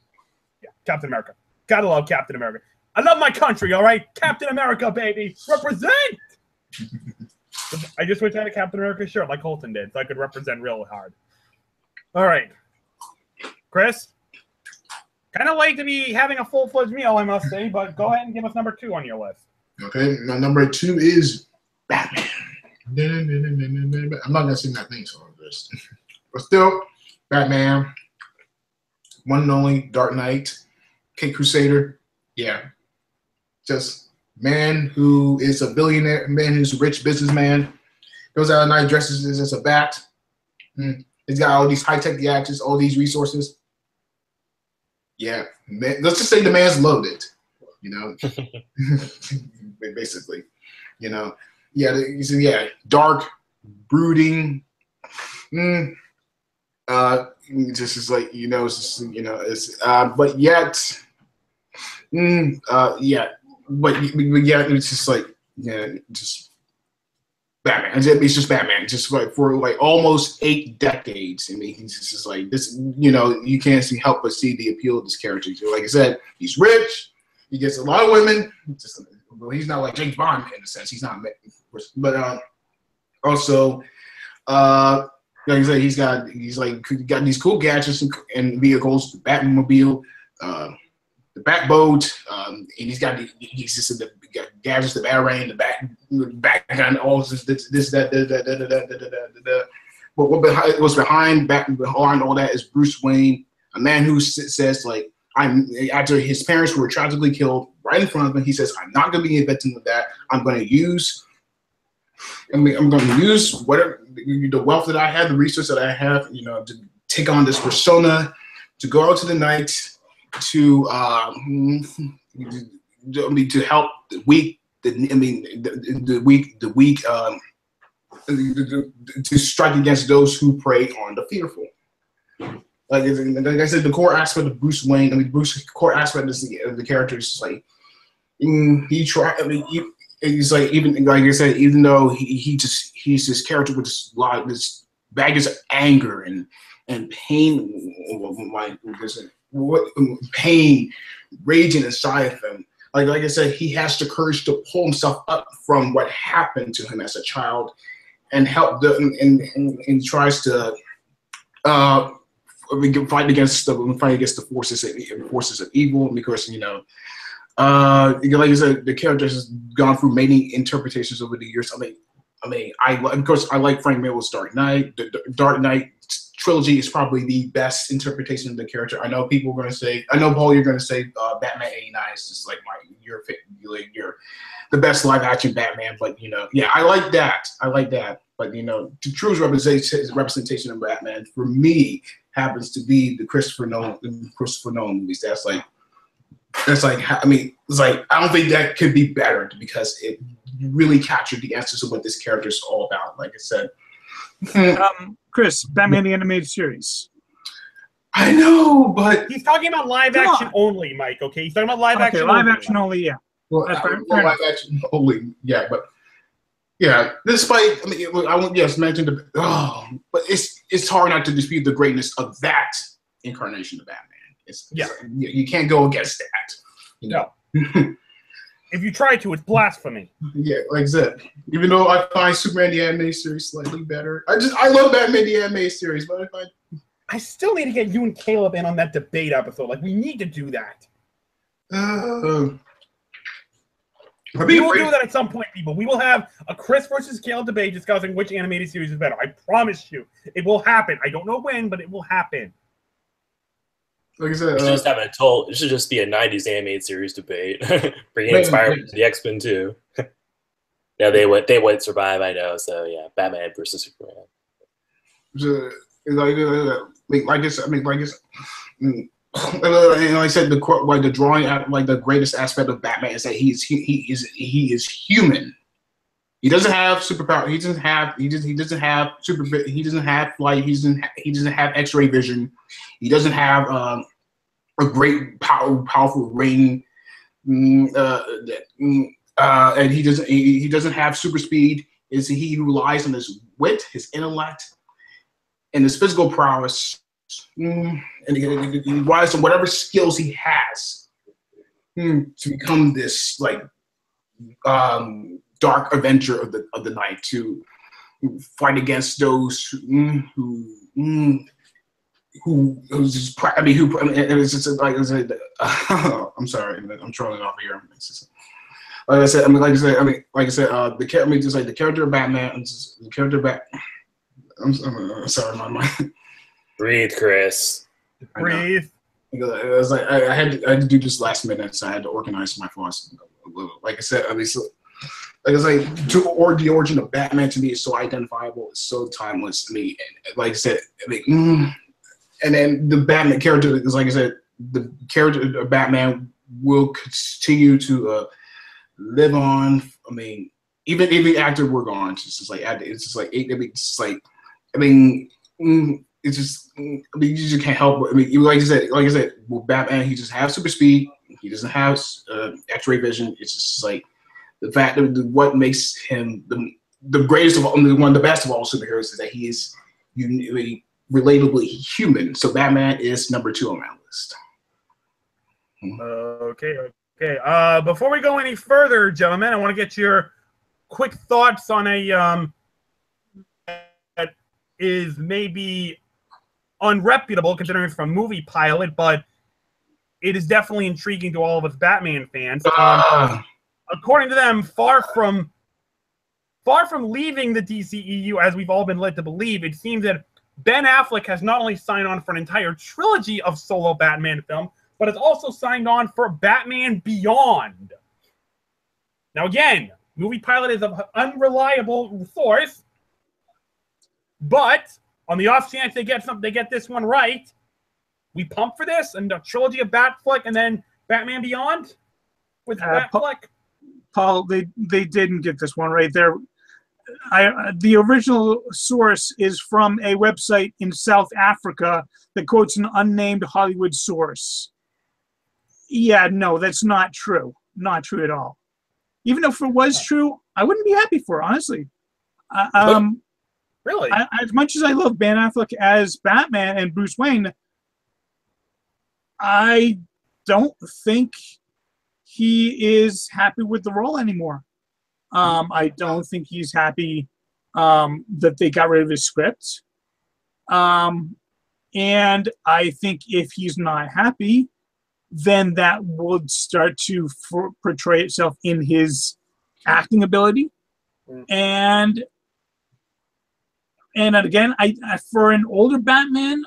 yeah, Captain America. Gotta love Captain America. I love my country, all right? Captain America, baby. Represent! I just wish I had a Captain America shirt like Colton did, so I could represent real hard. All right. Chris? Kind of late to be having a full-fledged meal, I must say, but go ahead and give us number 2 on your list. Okay, my number 2 is Batman. I'm not going to sing that theme song first. But still, Batman, one and only, Dark Knight, Cape Crusader. Yeah. Just man who is a billionaire, man who's a rich businessman, goes out at night, dresses as a bat. He's got all these high-tech gadgets, all these resources. Yeah, man, let's just say the man's loaded, basically, Yeah, dark, brooding. Just is like, but yet, it's just like, just Batman. It's just Batman. Just like for like almost 8 decades. I mean, he's just like this. You can't help but see the appeal of this character. So like I said, he's rich. He gets a lot of women. Just well, he's not like James Bond in a sense. He's not, but also, like I said, he's got these cool gadgets and vehicles, the Batmobile, the Batboat, and he's got the gadgets, the Batarang, the bat gun, all this that. But what's behind all that is Bruce Wayne, a man who says like, after his parents were tragically killed right in front of him, he says, I'm not going to be a victim of that. I'm going to use whatever the wealth that I have, the resources that I have, to take on this persona, to go out to the night, to help the weak, to strike against those who prey on the fearful. Like I said, the core aspect of Bruce Wayne, core aspect of the character is like he tried. He's like, even like I said, even though he's this character with this baggage of anger and pain, pain raging inside of him. Like I said, he has the courage to pull himself up from what happened to him as a child and help and tries to fight against the forces of evil, because like I said, the character has gone through many interpretations over the years. Of course I like Frank Miller's Dark Knight. The Dark Knight trilogy is probably the best interpretation of the character. I know people are going to say, I know Paul, you're going to say Batman '89 is just like you're the best live action Batman, but yeah, I like that. But the true representation of Batman for me happens to be the Christopher Nolan movies. It's like I don't think that could be better, because it really captured the essence of what this character is all about. Like I said, Chris, Batman the Animated Series. I know, but he's talking about live action only, Mike. Okay, he's talking about live action. Live action only, yeah. Well, live action only, yeah, but yeah. Despite, I won't mention but it's hard not to dispute the greatness of that incarnation of Batman. You can't go against that. No. If you try to, it's blasphemy. Yeah, like I said, even though I find Superman the Animated Series slightly better, I love Batman the Animated Series, but I still need to get you and Caleb in on that debate episode. Like, we need to do that. We will do that at some point, people. We will have a Chris versus Caleb debate discussing which animated series is better. I promise you. It will happen. I don't know when, but it will happen. Like I said, it should just be a 90s animated series debate. Bringing inspired the X-Men too. Yeah, they wouldn't survive, I know. So yeah, Batman versus Superman. Like I said, the drawing out, like the greatest aspect of Batman is that he is human. He doesn't have superpower. He doesn't have flight. He doesn't have X-ray vision. He doesn't have a great powerful ring. And he doesn't have super speed. He relies on his wit, his intellect, and his physical prowess. And he relies on whatever skills he has to become this dark avenger of the night, to fight against those who I'm sorry, I'm trolling off here. The character of Batman, I'm sorry, my mind. Breathe, Chris. Breathe. It was like I had to do this last minute, so I had to organize my thoughts a little. Like I said, the origin of Batman to me is so identifiable, it's so timeless to me. And like I said, and then the Batman character is, like I said, the character of Batman will continue to live on. Even after we're gone, you just can't help. Like I said, with Batman, he just has super speed. He doesn't have X-ray vision. It's just like the fact that what makes him the greatest of all, one of the best of all superheroes, is that he is relatably human. So Batman is number 2 on my list. Okay. Okay. Before we go any further, gentlemen, I want to get your quick thoughts on a that is maybe unreputable considering it's from a movie pilot, but it is definitely intriguing to all of us Batman fans. According to them, far from leaving the DCEU, as we've all been led to believe, it seems that Ben Affleck has not only signed on for an entire trilogy of solo Batman film, but has also signed on for Batman Beyond. Now, again, movie pilot is an unreliable source, but on the off chance they get this one right, we pump for this and a trilogy of Batfleck and then Batman Beyond with Batfleck. Paul, they didn't get this one right. The original source is from a website in South Africa that quotes an unnamed Hollywood source. Yeah, no, that's not true. Not true at all. Even if it was true, I wouldn't be happy for it, honestly. Really? As much as I love Ben Affleck as Batman and Bruce Wayne, I don't think he is happy with the role anymore. I don't think he's happy that they got rid of his script. And I think if he's not happy, then that would start to portray itself in his acting ability. And again, I for an older Batman,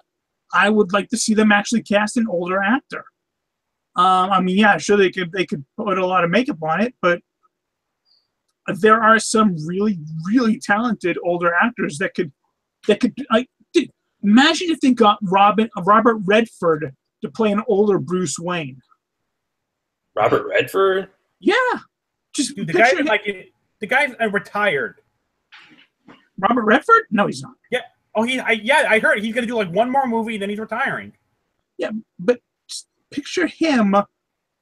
I would like to see them actually cast an older actor. I mean, yeah, sure they could put a lot of makeup on it, but there are some really, really talented older actors that could like. Dude, imagine if they got Robert Redford to play an older Bruce Wayne. Robert Redford? Yeah, just dude, the guy's retired. Robert Redford? No, he's not. Yeah. Oh, I heard he's gonna do like one more movie, then he's retiring. Yeah, but just picture him,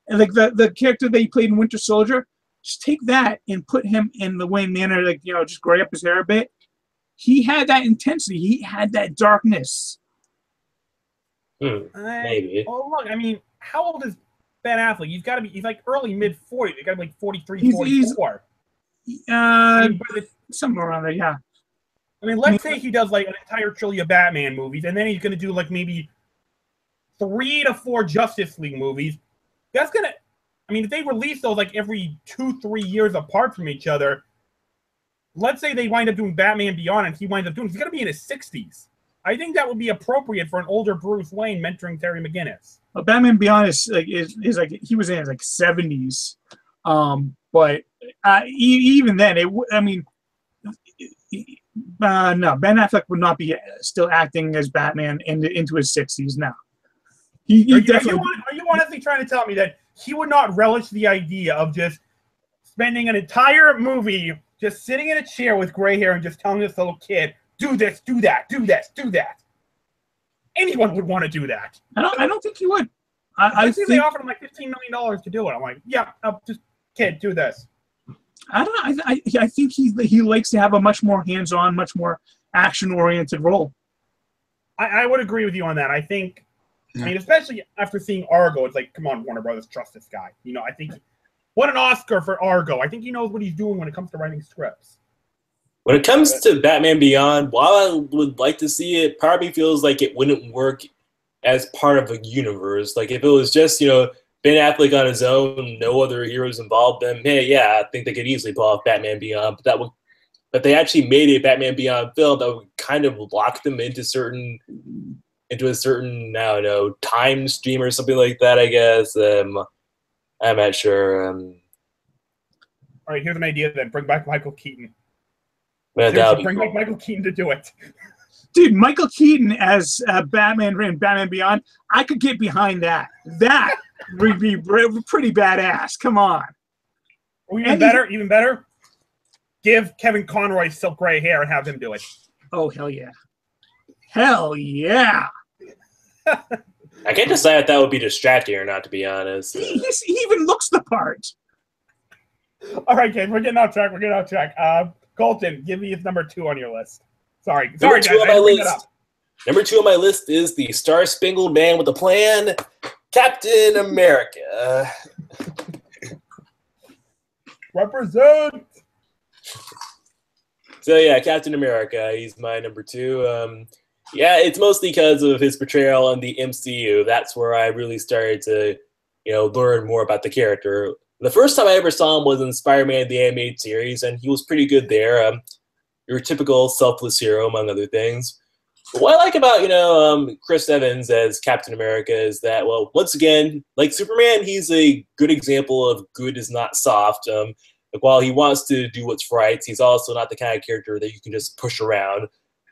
and like the character that he played in Winter Soldier. Just take that and put him in the Wayne Manor, like, you know, just gray up his hair a bit. He had that intensity. He had that darkness. Maybe. Oh, look, I mean, how old is Ben Affleck? He's like early mid-40s. He's got to be like 43, 44. Somewhere around there, yeah. I mean, let's say he does like an entire trilogy of Batman movies, and then he's going to do like maybe 3 to 4 Justice League movies. That's going to, I mean, if they release those like every 2-3 years apart from each other, let's say they wind up doing Batman Beyond and he winds up doing, he's going to be in his 60s. I think that would be appropriate for an older Bruce Wayne mentoring Terry McGinnis. Well, Batman Beyond is like he was in his like 70s, but even then, no, Ben Affleck would not be still acting as Batman into his 60s now. Are you honestly trying to tell me that he would not relish the idea of just spending an entire movie just sitting in a chair with gray hair and just telling this little kid, do this, do that, do this, do that? Anyone would want to do that. I don't think he would. I think they offered him like $15 million to do it. I'm like, yeah, just kid, do this. I don't know. I think he likes to have a much more hands-on, much more action-oriented role. I would agree with you on that. I think, I mean, especially after seeing Argo, it's like, come on, Warner Brothers, trust this guy. You know, I think, what an Oscar for Argo. I think he knows what he's doing when it comes to writing scripts. When it comes to Batman Beyond, while I would like to see it, part of me feels like it wouldn't work as part of a universe. Like, if it was just, you know, Ben Affleck on his own, no other heroes involved, then, hey, yeah, I think they could easily pull off Batman Beyond. But they actually made a Batman Beyond film that would kind of lock them into a certain, I don't know, time stream or something like that, I guess. I'm not sure. All right, here's an idea then. Bring back Michael Keaton. Bring back Michael Keaton to do it. Dude, Michael Keaton as Batman in Batman Beyond, I could get behind that. That would be pretty badass. Come on. Or even better, give Kevin Conroy silk gray hair and have him do it. Oh, hell yeah. Hell yeah. I can't decide if that would be distracting or not, to be honest. He even looks the part. All right, kids, we're getting off track. Colton, give me his number 2 on your list. Sorry, number guys, 2 on my list. Number 2 on my list is the Star-Spangled Man with a Plan, Captain America. Represent. So yeah, Captain America, he's my number 2. Yeah, it's mostly because of his portrayal in the MCU. That's where I really started to, learn more about the character. The first time I ever saw him was in Spider-Man the Animated Series, and he was pretty good there. Your typical selfless hero, among other things. But what I like about, Chris Evans as Captain America is that, well, once again, like Superman, he's a good example of good is not soft. Like, while he wants to do what's right, he's also not the kind of character that you can just push around.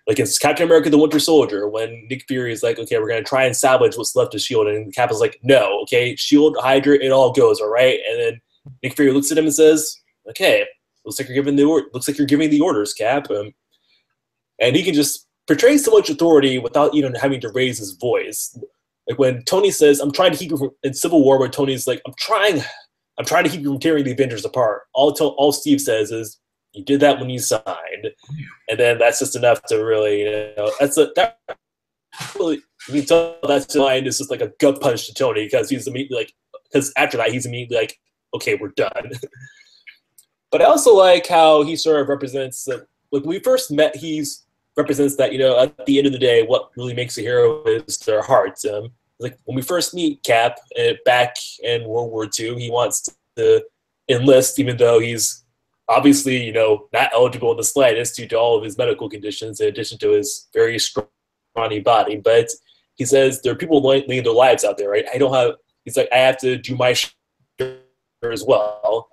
Like, it's Captain America the Winter Soldier, when Nick Fury is like, okay, we're going to try and salvage what's left of S.H.I.E.L.D., and Cap is like, no, okay, S.H.I.E.L.D., Hydra, it all goes, all right? And then Nick Fury looks at him and says, okay, looks like you're giving the orders, Cap. And he can just portray so much authority without even having to raise his voice. Like when Tony says, I'm trying to keep you from, in Civil War, where Tony's like, I'm trying to keep you from tearing the Avengers apart. All Steve says is, you did that when you signed. And then that's just enough to really, you can tell that's line is just like a gut punch to Tony, because he's immediately like, because after that, he's immediately like, okay, we're done. But I also like how he sort of represents, like when we first met, he's represents that, at the end of the day, what really makes a hero is their heart. Like when we first meet Cap back in World War II, he wants to enlist, even though he's obviously, not eligible in the slightest due to all of his medical conditions, in addition to his very scrawny body. But he says there are people laying their lives out there, right? He's like, I have to do my share as well.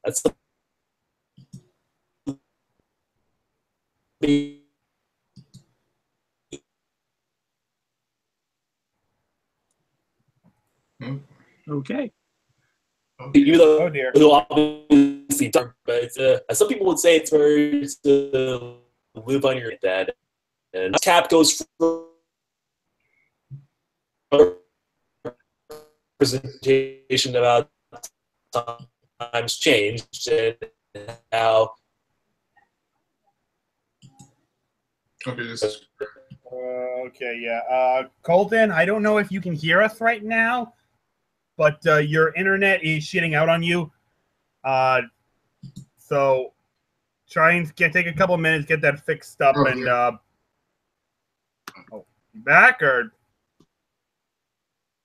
That's Okay. Even though Oh dear. it'll obviously dark, but some people would say it's better to live on your dad. And Cap goes for presentation about times changed and how. Okay, this is Okay, yeah. Colton, I don't know if you can hear us right now, but your internet is shitting out on you. So try and take a couple minutes, get that fixed up, Okay. and you back or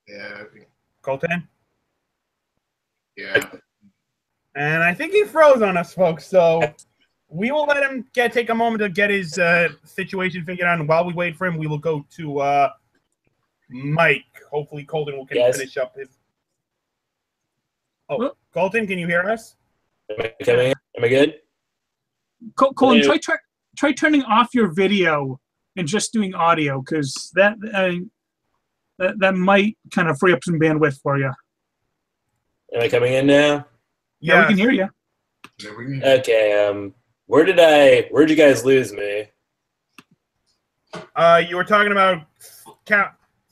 yeah, Colton? yeah. And I think he froze on us, folks. So we will let him take a moment to get his situation figured out. And while we wait for him, we will go to Mike. Hopefully, Colton will finish up his. Oh, Colton, can you hear us? Am I good? Colin, try turning off your video and just doing audio, because that might kind of free up some bandwidth for you. Am I coming in now? Yeah, we can hear you. Yeah, we can- Okay. Where'd you guys lose me? You were talking about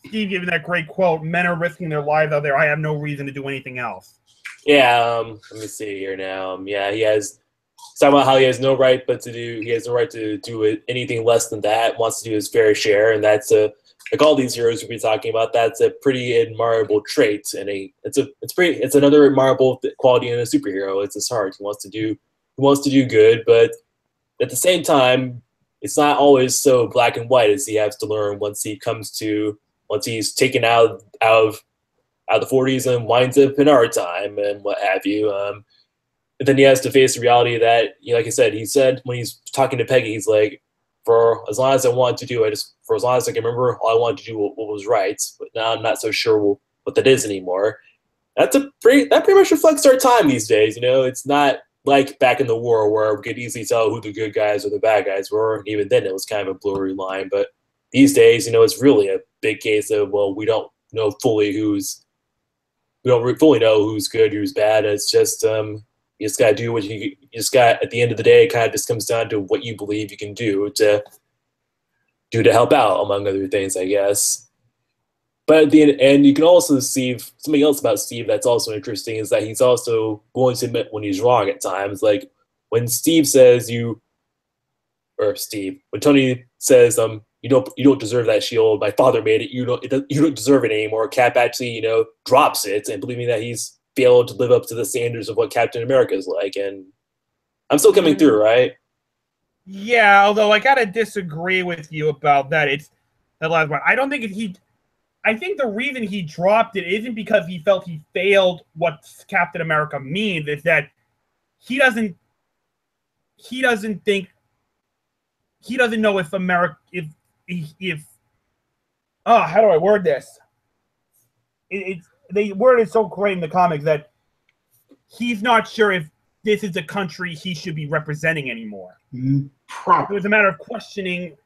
Steve giving that great quote, men are risking their lives out there. I have no reason to do anything else. Yeah, let me see here now. Yeah, he's talking about how he has no right to do anything less than that, wants to do his fair share, and that's like all these heroes we've been talking about, that's a pretty admirable trait, and it's another admirable quality in a superhero. It's his heart. He wants to do good, but at the same time, it's not always so black and white, as he has to learn once he's taken out of the 40s and winds up in our time and what have you. And then he has to face the reality that, like I said, he said when he's talking to Peggy, he's like, for as long as I want to do, for as long as I can remember, all I wanted to do what was right. But now I'm not so sure what that is anymore. That pretty much reflects our time these days. It's not like back in the war where we could easily tell who the good guys or the bad guys were. And even then, it was kind of a blurry line. But these days, it's really a big case of, well, we don't fully know who's good, who's bad. It's just you just gotta do what you just got. At the end of the day, it kind of just comes down to what you believe you can do to help out, among other things, I guess. But at the end, and you can also see something else about Steve that's also interesting is that he's also going to admit when he's wrong at times. Like when Steve says when Tony says you don't deserve that shield. My father made it. You don't deserve it anymore. Cap actually drops it, and believing that he's failed to live up to the standards of what Captain America is like. And I'm still coming through, right? Yeah, although I gotta disagree with you about that. It's the last one. I don't think I think the reason he dropped it isn't because he felt he failed what Captain America means. It's that he doesn't know if America if how do I word this? They word it so great in the comics that he's not sure if this is a country he should be representing anymore. Probably. So it's a matter of questioning: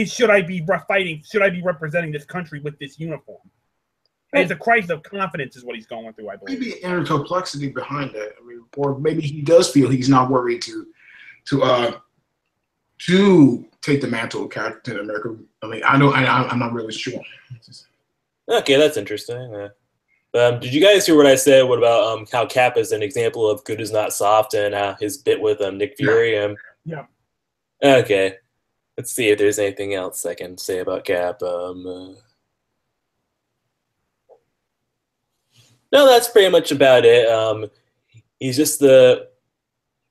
should I be fighting? Should I be representing this country with this uniform? And it's a crisis of confidence, is what he's going through. I believe. Maybe an inner complexity behind that. I mean, or maybe he does feel he's not worthy to take the mantle of Captain America. I mean, I'm not really sure. Okay, that's interesting. Did you guys hear what I said? What about how Cap is an example of good is not soft, and his bit with Nick Fury? Yeah. Okay. Let's see if there's anything else I can say about Cap. No, that's pretty much about it. He's just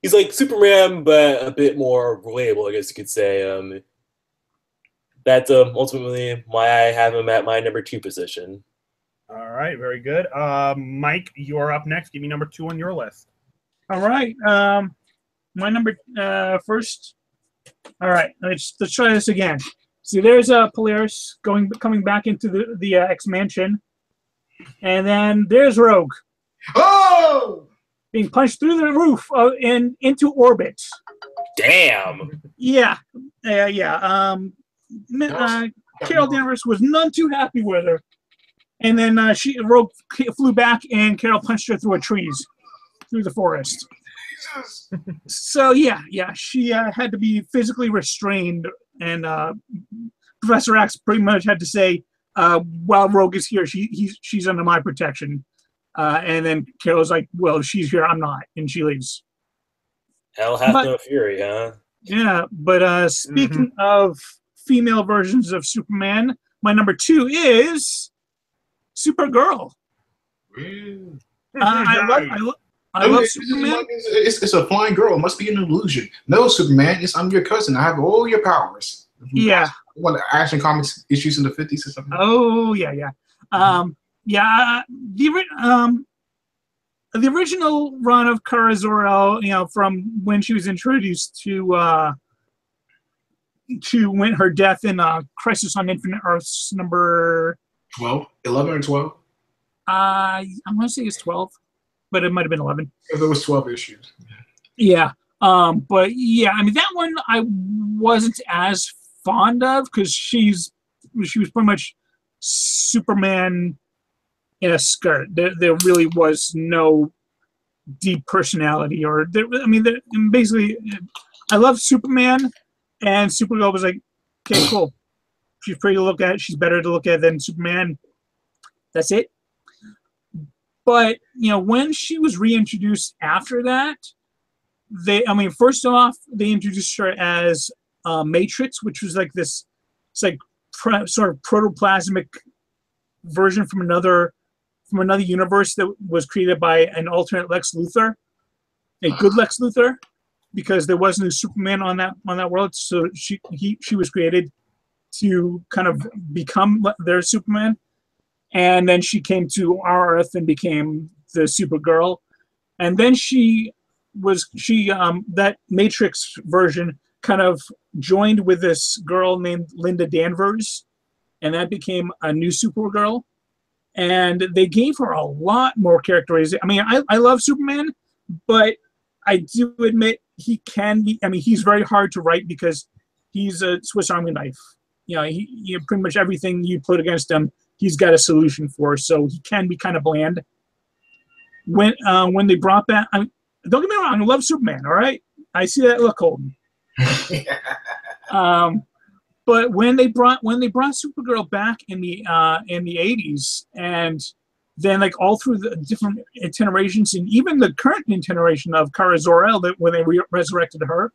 he's like Superman, but a bit more relatable, I guess you could say. That's ultimately why I have him at my number 2 position. All right, very good. Mike, you're up next. Give me number 2 on your list. All right. My number first. All right, let's try this again. See, there's Polaris coming back into the X Mansion, and then there's Rogue. Oh! Being punched through the roof and into orbit. Damn. Yeah. Carol Danvers was none too happy with her, and then Rogue flew back, and Carol punched her through the forest. So yeah, she had to be physically restrained, and Professor X pretty much had to say, "While Rogue is here, she's under my protection." And then Carol's like, "Well, she's here, I'm not," and she leaves. Hell hath no fury, huh? Yeah, but speaking of female versions of Superman, my number 2 is Supergirl. I love Superman. It's a flying girl. It must be an illusion. No, Superman, I'm your cousin. I have all your powers. Yeah. One of the Action Comics issues in the 50s or something. Oh, yeah. The original run of Kara Zor-El, from when she was introduced to win her death in Crisis on Infinite Earths number 12, 11 or 12. I want to say it's 12, but it might have been 11. If it was 12 issues. Yeah. But yeah, I mean that one I wasn't as fond of because she was pretty much Superman in a skirt. There really was no deep personality, basically, I love Superman, and Supergirl was like, okay, cool. She's pretty to look at. She's better to look at than Superman. That's it. But when she was reintroduced after that, first off, they introduced her as Matrix, which was like this, it's like sort of protoplasmic version from another universe that was created by an alternate Lex Luthor, a good Lex Luthor, because there wasn't a Superman on that world. So she was created to kind of become their Superman, and then she came to our Earth and became the Supergirl, and then that Matrix version kind of joined with this girl named Linda Danvers, and that became a new Supergirl. And they gave her a lot more characterization. I mean, I love Superman, but I do admit he can be. I mean, he's very hard to write because he's a Swiss Army knife. He pretty much everything you put against him, he's got a solution for. So he can be kind of bland. When they brought back, don't get me wrong, I love Superman. All right, I see that look, Holden. But when they brought Supergirl back in the 80s, and then like all through the different iterations, and even the current iteration of Kara Zor-El, that when they resurrected her,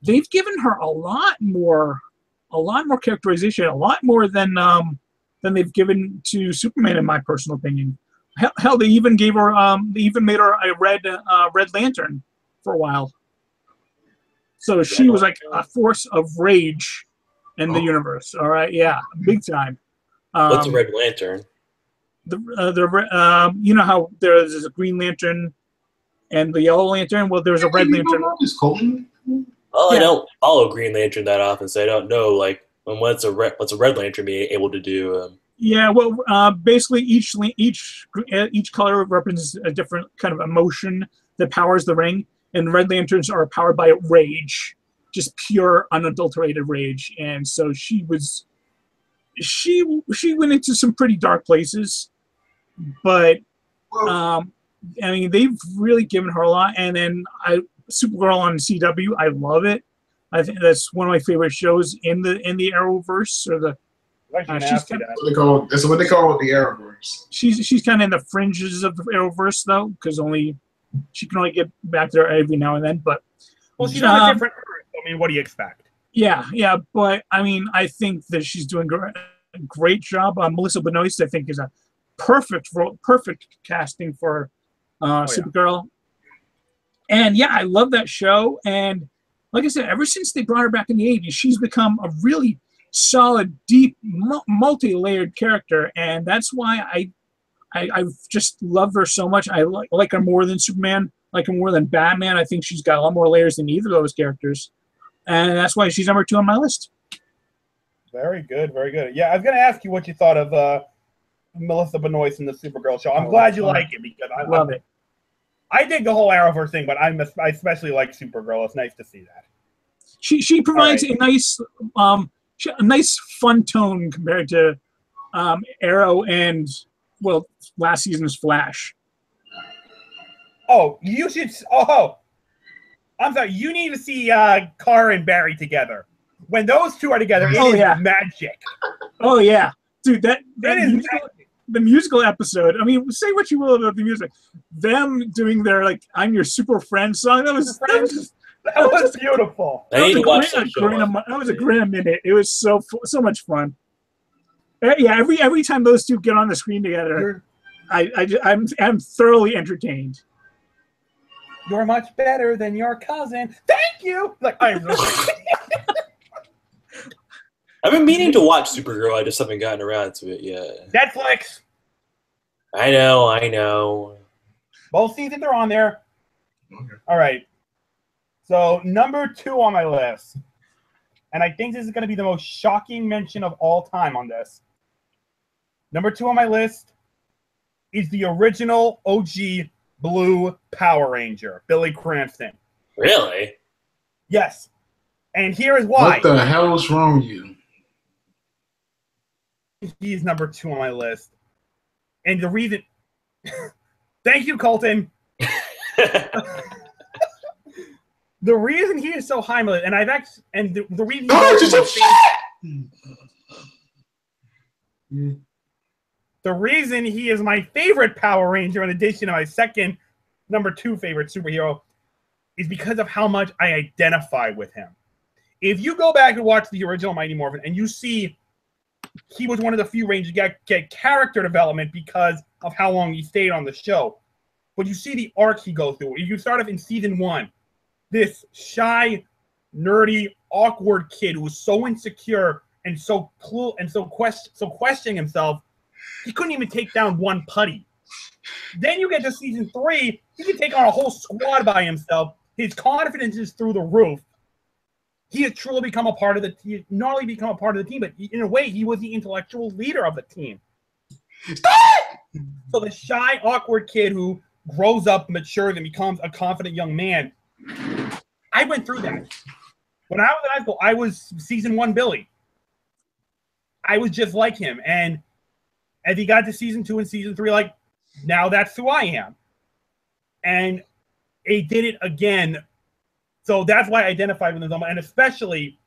they've given her a lot more characterization, a lot more than they've given to Superman, in my personal opinion. Hell, they even gave her they even made her a Red Lantern for a while. So she was like a force of rage in the universe. All right, yeah, big time. What's a Red Lantern? You know how there's a Green Lantern and the Yellow Lantern. Well, there's a Red Lantern. Well, I don't follow Green Lantern that often, so I don't know like what's a Red Lantern be able to do. Yeah, well, basically each color represents a different kind of emotion that powers the ring, and Red Lanterns are powered by rage, just pure, unadulterated rage. And so she went into some pretty dark places, but I mean they've really given her a lot. And then Supergirl on CW, I love it. I think that's one of my favorite shows in the Arrowverse or the. That's what they call the Arrowverse. She's kind of in the fringes of the Arrowverse though, because she can only get back there every now and then. But she's on a different Earth. I mean, what do you expect? Yeah, but I mean, I think that she's doing a great job. Melissa Benoist, I think, is a perfect casting for Supergirl. And yeah, I love that show. And like I said, ever since they brought her back in the '80s, she's become a really solid, deep, multi-layered character, and that's why I just love her so much. I like her more than Superman, like her more than Batman. I think she's got a lot more layers than either of those characters, and that's why she's number 2 on my list. Very good, very good. Yeah, I was going to ask you what you thought of Melissa Benoist in the Supergirl show. I'm glad you like it because I love it. I dig the whole Arrowverse thing, but I especially like Supergirl. It's nice to see that. She provides a nice fun tone compared to Arrow and last season's Flash. Oh, you should. Oh, I'm sorry. You need to see Kara and Barry together. When those two are together, it is magic. Oh yeah, dude, that is the musical episode. I mean, say what you will about the music. Them doing their "I'm Your Super Friend" song. That was beautiful. I need to watch that show. That was a grand minute. It was so much fun. Yeah, every time those two get on the screen together, I'm thoroughly entertained. You're much better than your cousin. Thank you. I've been meaning to watch Supergirl. I just haven't gotten around to it yet. Netflix. I know. Both seasons are on there. Okay. All right. So number 2 on my list, and I think this is going to be the most shocking mention of all time on this. Number 2 on my list is the original OG Blue Power Ranger, Billy Cranston. Really? Yes. And here is why. What the hell is wrong with you? He's number 2 on my list. And the reason... Thank you, Colton. The reason he is so high, and the reason the reason he is my favorite Power Ranger, in addition to my second, number 2 favorite superhero, is because of how much I identify with him. If you go back and watch the original Mighty Morphin, and you see he was one of the few Rangers to get character development because of how long he stayed on the show, but you see the arc he goes through. You start off in season 1. This shy, nerdy, awkward kid who was so insecure and so questioning himself, he couldn't even take down one putty. Then you get to season 3, he can take on a whole squad by himself. His confidence is through the roof. He has truly become a part of the team. Not only become a part of the team, but in a way, he was the intellectual leader of the team. So the shy, awkward kid who grows up, matures, and becomes a confident young man. I went through that. When I was in high school, I was season 1 Billy. I was just like him. And as he got to season 2 and season 3, now that's who I am. And he did it again. So that's why I identified with him. And especially,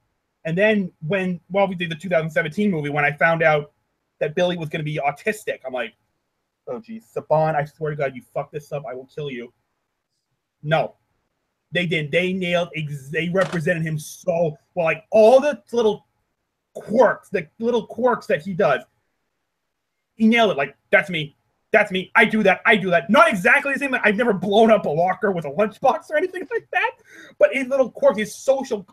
and then when we did the 2017 movie, when I found out that Billy was going to be autistic, I'm like, oh, geez, Saban, I swear to God, you fuck this up, I will kill you. No. They did. They represented him so well. All the little quirks that he does, he nailed it. That's me. That's me. I do that. Not exactly the same. I've never blown up a locker with a lunchbox or anything like that. But his little quirks, his social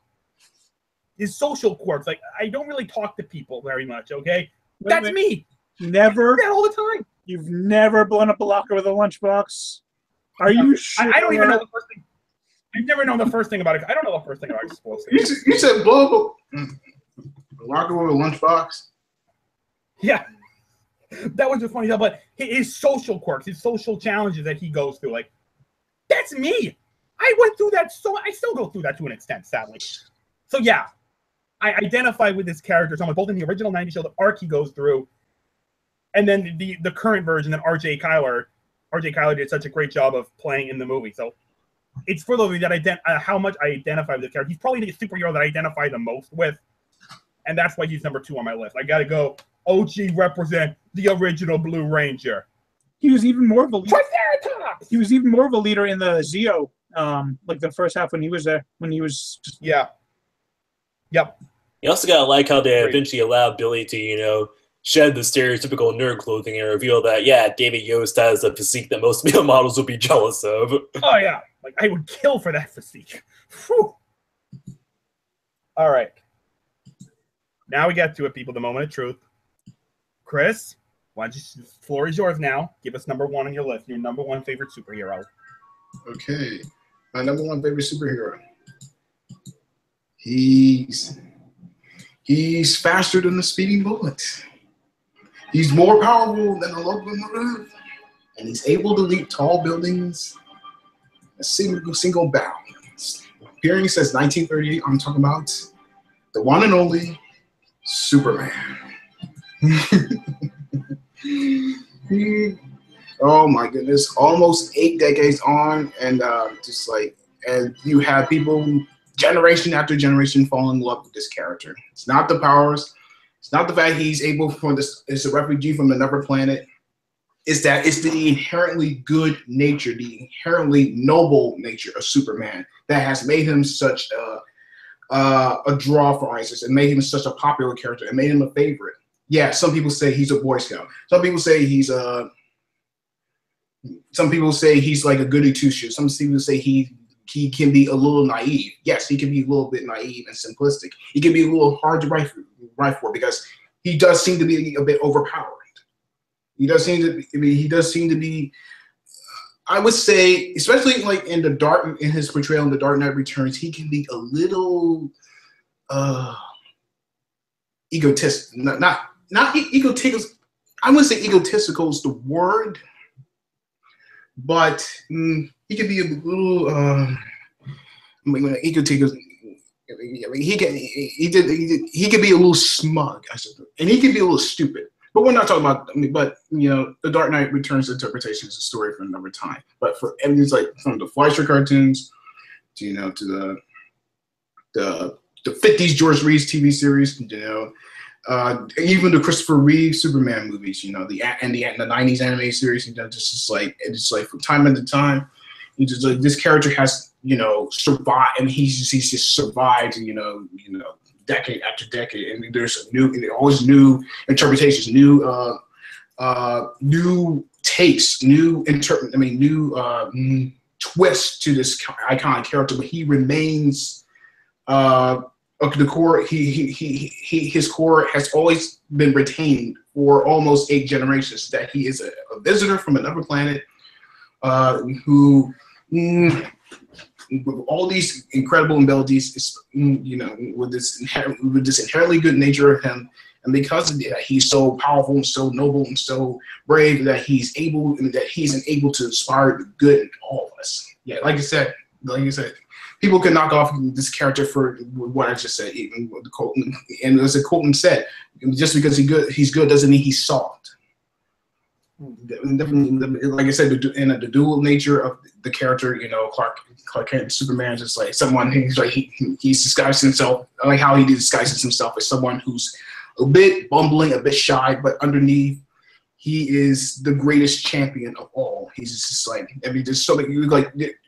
quirks. Like, I don't really talk to people very much, okay? That's me. Never. That all the time. You've never blown up a locker with a lunchbox? Are you sure? I don't even know the first thing. I've never known the first thing about it. I don't know the first thing about explosives. You said blow up a locker with a lunchbox? Yeah. That was just funny stuff, but his social quirks, his social challenges that he goes through, like, that's me. I went through that, so I still go through that to an extent, sadly. So yeah, I identify with this character somewhat, both in the original 90s show, the arc he goes through, and then the current version that RJ Kyler did such a great job of playing in the movie. So it's for those that how much I identify with this character. He's probably the superhero that I identify the most with, and that's why he's number 2 on my list. I got to go. OG represent the original Blue Ranger. He was even more of a leader. Triceratops! He was even more of a leader in the Zeo, like the first half when he was there. When he was just... Yeah. Yep. You also gotta like how they eventually allowed Billy to, shed the stereotypical nerd clothing and reveal that, yeah, David Yost has a physique that most male models would be jealous of. Oh yeah, like I would kill for that physique. Whew. All right. Now we get to it, people. The moment of truth. Chris, why don't you, the floor is yours now. Give us number 1 on your list. Your number 1 favorite superhero. Okay. My number 1 favorite superhero. He's faster than the speeding bullet. He's more powerful than a local roof. And he's able to leap tall buildings a single bound. Appearing since 1938, I'm talking about the one and only Superman. Oh my goodness, almost 8 decades on, and and you have people generation after generation fall in love with this character. It's not the powers, it's not the fact he's able it's a refugee from another planet. It's the inherently good nature, the inherently noble nature of Superman that has made him such a draw for ISIS and made him such a popular character and made him a favorite. Yeah, some people say he's a Boy Scout. Some people say he's like a goody two shoes. Some people say he can be a little naive. Yes, he can be a little bit naive and simplistic. He can be a little hard to write for because he does seem to be a bit overpowered. He does seem to be. I would say, especially like in his portrayal in The Dark Knight Returns, he can be a little egotistical. Not egotistical. I wouldn't say egotistical is the word, but he could be a little egotistical. He could be a little smug, I suppose, and he could be a little stupid. But we're not talking about. The Dark Knight Returns interpretation is a story for another time. But for it's like from the Fleischer cartoons to to the 50s George Reeves TV series, even the Christopher Reeve Superman movies, the 90s anime series, it's like from time to time, just like this character has survived, and he's just survived, decade after decade, and there's always new interpretations, new takes, new twists to this iconic character, but he remains. The core, his core has always been retained for almost 8 generations. That he is a visitor from another planet, who, with all these incredible abilities, with this inherently good nature of him, and because of that, he's so powerful and so noble and so brave that he's able to inspire the good in all of us. Yeah, like I said. People can knock off this character for what I just said, even the Colton. And as Colton said, just because he's good doesn't mean he's soft. Like I said, the dual nature of the character, Clark Kent, Superman, just like someone he's disguised himself. I like how he disguises himself as someone who's a bit bumbling, a bit shy, but underneath, he is the greatest champion of all. He's just like, there's so many,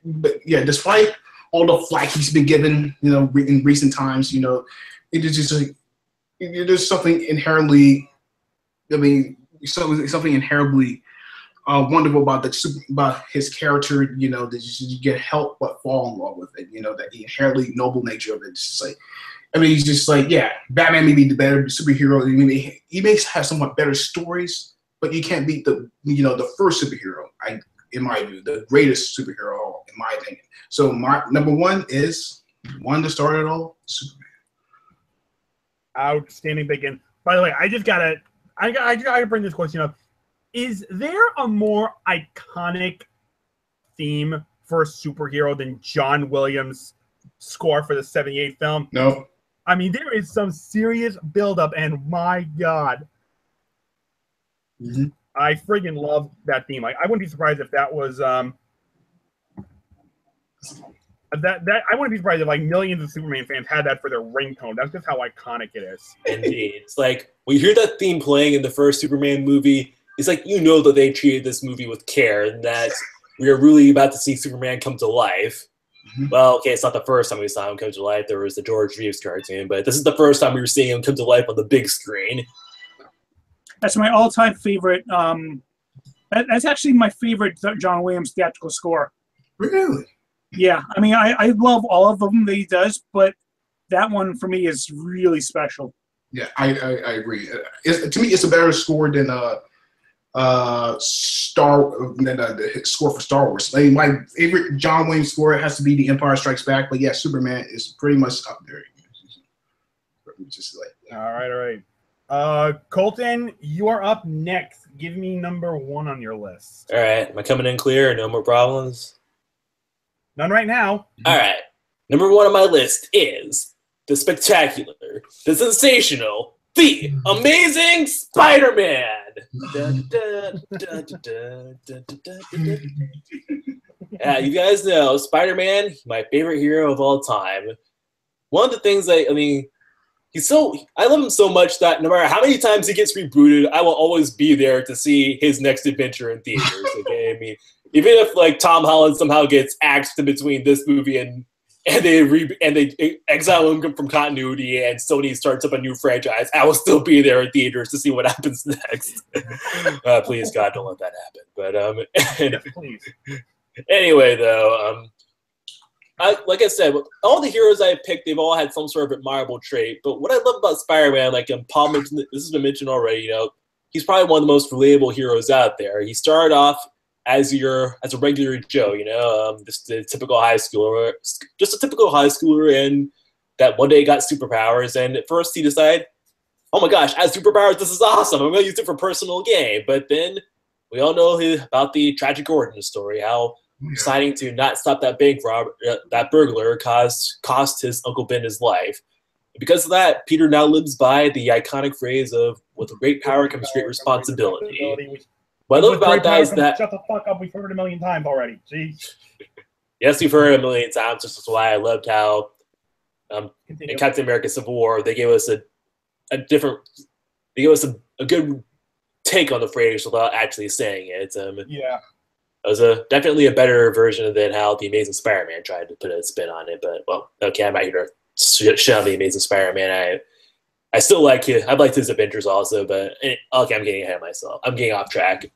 but yeah, despite all the flack he's been given, in recent times, it is just like, there's something inherently, something inherently wonderful about about his character. You know, that you get help but fall in love with it. You know, that the inherently noble nature of it. It's just like, I mean, he's just like, yeah, Batman may be the better superhero. I mean, he may have somewhat better stories, but you can't beat the first superhero. In my view, the greatest superhero, in my opinion. So my number one is one to start it all, Superman. Outstanding bacon. By the way, I gotta bring this question up. Is there a more iconic theme for a superhero than John Williams' score for the '78 film? No. I mean, there is some serious buildup, and my God. Mm-hmm. I friggin' love that theme. Like, I wouldn't be surprised if that was I wouldn't be surprised if like millions of Superman fans had that for their ringtone. That's just how iconic it is. Indeed. It's like when you hear that theme playing in the first Superman movie, it's like you know that they treated this movie with care and that we are really about to see Superman come to life. Mm-hmm. Well, okay, it's not the first time we saw him come to life. There was the George Reeves cartoon, but this is the first time we were seeing him come to life on the big screen. That's my all-time favorite. That's actually my favorite John Williams theatrical score. Really? Yeah. I mean, I love all of them that he does, but that one for me is really special. Yeah, I agree. To me, it's a better score than the score for Star Wars. Like, my favorite John Williams score has to be The Empire Strikes Back, but yeah, Superman is pretty much up there. Just like, all right. Colton, you are up next. Give me number one on your list. All right. Am I coming in clear? No more problems? None right now. All right. Number one on my list is the spectacular, the sensational, the amazing SpiderMan. Yeah, you guys know SpiderMan, my favorite hero of all time. One of the things I love him so much that no matter how many times he gets rebooted, I will always be there to see his next adventure in theaters. Okay, I mean, even if like Tom Holland somehow gets axed in between this movie and they exile him from continuity and Sony starts up a new franchise, I will still be there in theaters to see what happens next. Please God, don't let that happen. But anyway, though. Like I said, all the heroes I picked, they've all had some sort of admirable trait. But what I love about Spider-Man, like Paul mentioned, this has been mentioned already, he's probably one of the most relatable heroes out there. He started off as a regular Joe, just a typical high schooler, and that one day got superpowers. And at first he decided, oh my gosh, I have superpowers, this is awesome, I'm going to use it for personal gain. But then we all know about the tragic origin story, how deciding to not stop that that burglar cost his Uncle Ben his life. And because of that, Peter now lives by the iconic phrase of, with great power comes great responsibility. What I love about that is that... Shut the fuck up, we've heard it a million times already. Jeez. Yes, we've heard it a million times. This is why I loved how in Captain America Civil War, they gave us a good take on the phrase without actually saying it. Yeah. It was definitely a better version than how the Amazing Spider-Man tried to put a spin on it. But, well, okay, I'm not here to shit on the Amazing Spider-Man. I still like it. I've liked his adventures also, but okay, I'm getting ahead of myself. I'm getting off track.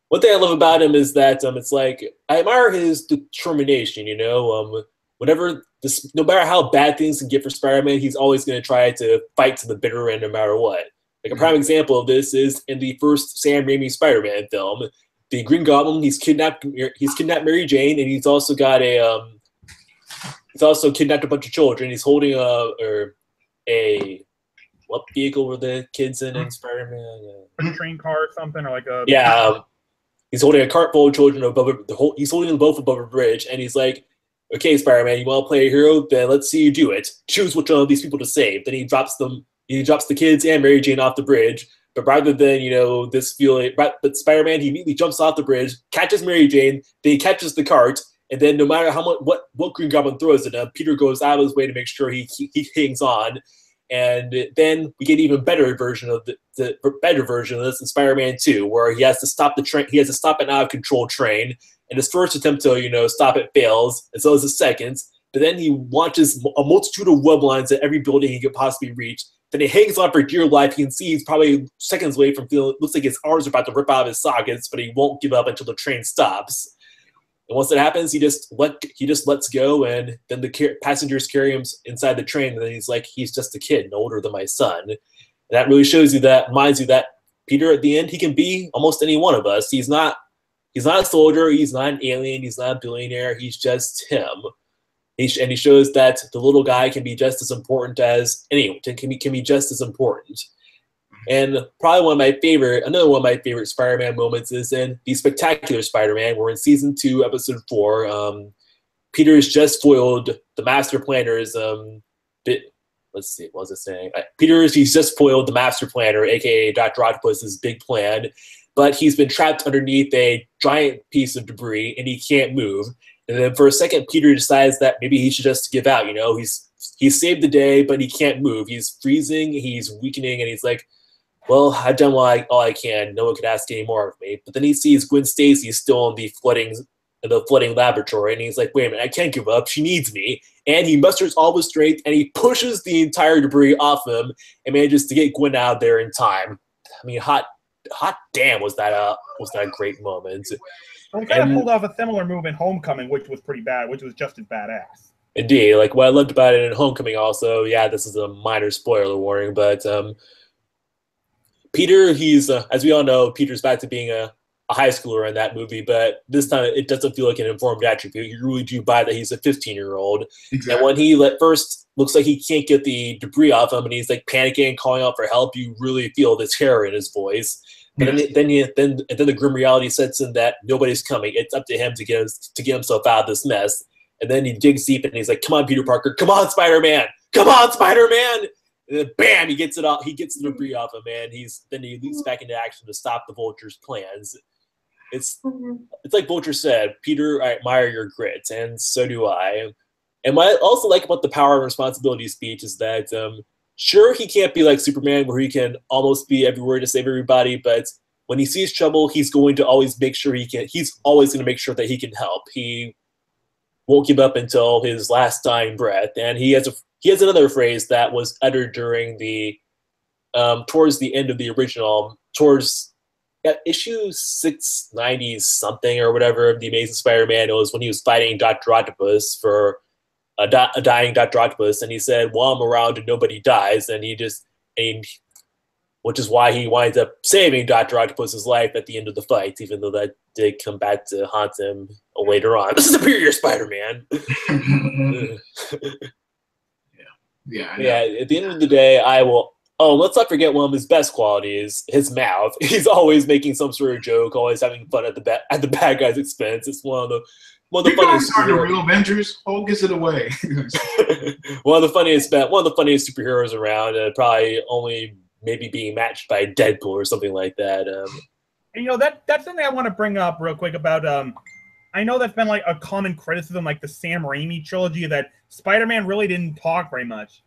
One thing I love about him is that it's like I admire his determination. Whenever no matter how bad things can get for Spider-Man, he's always going to try to fight to the bitter end, no matter what. Like a prime example of this is in the first Sam Raimi Spider-Man film. The Green Goblin, he's kidnapped Mary Jane, and he's also got he's also kidnapped a bunch of children. He's holding what vehicle were the kids in Spider-Man? A train car or something, or like a he's holding a cart full of children he's holding them both above a bridge, and he's like, "Okay, Spider-Man, you want to play a hero? Then let's see you do it. Choose which one of these people to save." Then he drops the kids and Mary Jane off the bridge. But rather than, this feeling, but Spider-Man, he immediately jumps off the bridge, catches Mary Jane, then he catches the cart, and then no matter how much, what Green Goblin throws at him, Peter goes out of his way to make sure he hangs on. And then we get an even better version of the better version of this in Spider-Man 2, where he has to stop the train, he has to stop an out of control train, and his first attempt to, stop it fails, and so is his second. But then he launches a multitude of web lines at every building he could possibly reach, Then he hangs on for dear life. You can see he's probably seconds away from feeling. Looks like his arms are about to rip out of his sockets, but he won't give up until the train stops. And once that happens, he just lets go, and then the passengers carry him inside the train. And then he's like, he's just a kid, no older than my son. And that really reminds you that Peter, at the end, he can be almost any one of us. He's not a soldier. He's not an alien. He's not a billionaire. He's just him. And he shows that the little guy can be just as important as anyone. Can be just as important. And probably another one of my favorite Spider-Man moments is in The Spectacular Spider-Man, where in season 2, episode 4, Peter's just foiled the Master Planner's let's see, what was it saying? He's just foiled the Master Planner, aka Dr. Octopus's big plan, but he's been trapped underneath a giant piece of debris and he can't move. And then for a second, Peter decides that maybe he should just give out. He's saved the day, but he can't move. He's freezing, he's weakening, and he's like, well, I've done all I can. No one could ask any more of me. But then he sees Gwen Stacy still in the flooding laboratory, and he's like, wait a minute, I can't give up. She needs me. And he musters all his strength, and he pushes the entire debris off him and manages to get Gwen out there in time. I mean, hot damn, was that a great moment. Well, he kind of pulled off a similar move in Homecoming, which was pretty bad, which was just as badass. Indeed. Like, what I loved about it in Homecoming also, yeah, this is a minor spoiler warning, but Peter, he's, as we all know, Peter's back to being a high schooler in that movie, but this time it doesn't feel like an informed attribute. You really do buy that he's a 15-year-old. Exactly. And when he at first looks like he can't get the debris off him and he's like panicking, calling out for help, you really feel this terror in his voice. But then the grim reality sets in that nobody's coming. It's up to him to get himself out of this mess. And then he digs deep and he's like, come on, Peter Parker. Come on, Spider-Man. Come on, Spider-Man. And then bam, he gets it off. He gets the debris off him, and he leaps back into action to stop the Vulture's plans. It's like Vulture said, Peter, I admire your grit, and so do I. And what I also like about the power and responsibility speech is that, sure, he can't be like Superman, where he can almost be everywhere to save everybody, but when he sees trouble, he's going to always make sure he's always going to make sure that he can help. He won't give up until his last dying breath. And he has another phrase that was uttered during the towards the end of the original, issue 690 something or whatever of the Amazing Spider-Man. It was when he was fighting Dr. Octopus for a dying Dr. Octopus, and he said, "While I'm around and nobody dies," which is why he winds up saving Dr. Octopus's life at the end of the fight, even though that did come back to haunt him later on. This is Superior Spider-Man. Yeah. At the end of the day, I will. Oh, let's not forget one of his best qualities, his mouth. He's always making some sort of joke, always having fun at the bad guy's expense. It's one of the funniest. Are the real Avengers? Oh, gives it away. one of the funniest superheroes around. Probably only maybe being matched by Deadpool or something like that. And, that's something I want to bring up real quick about. I know that's been like a common criticism, like the Sam Raimi trilogy, that Spider-Man really didn't talk very much.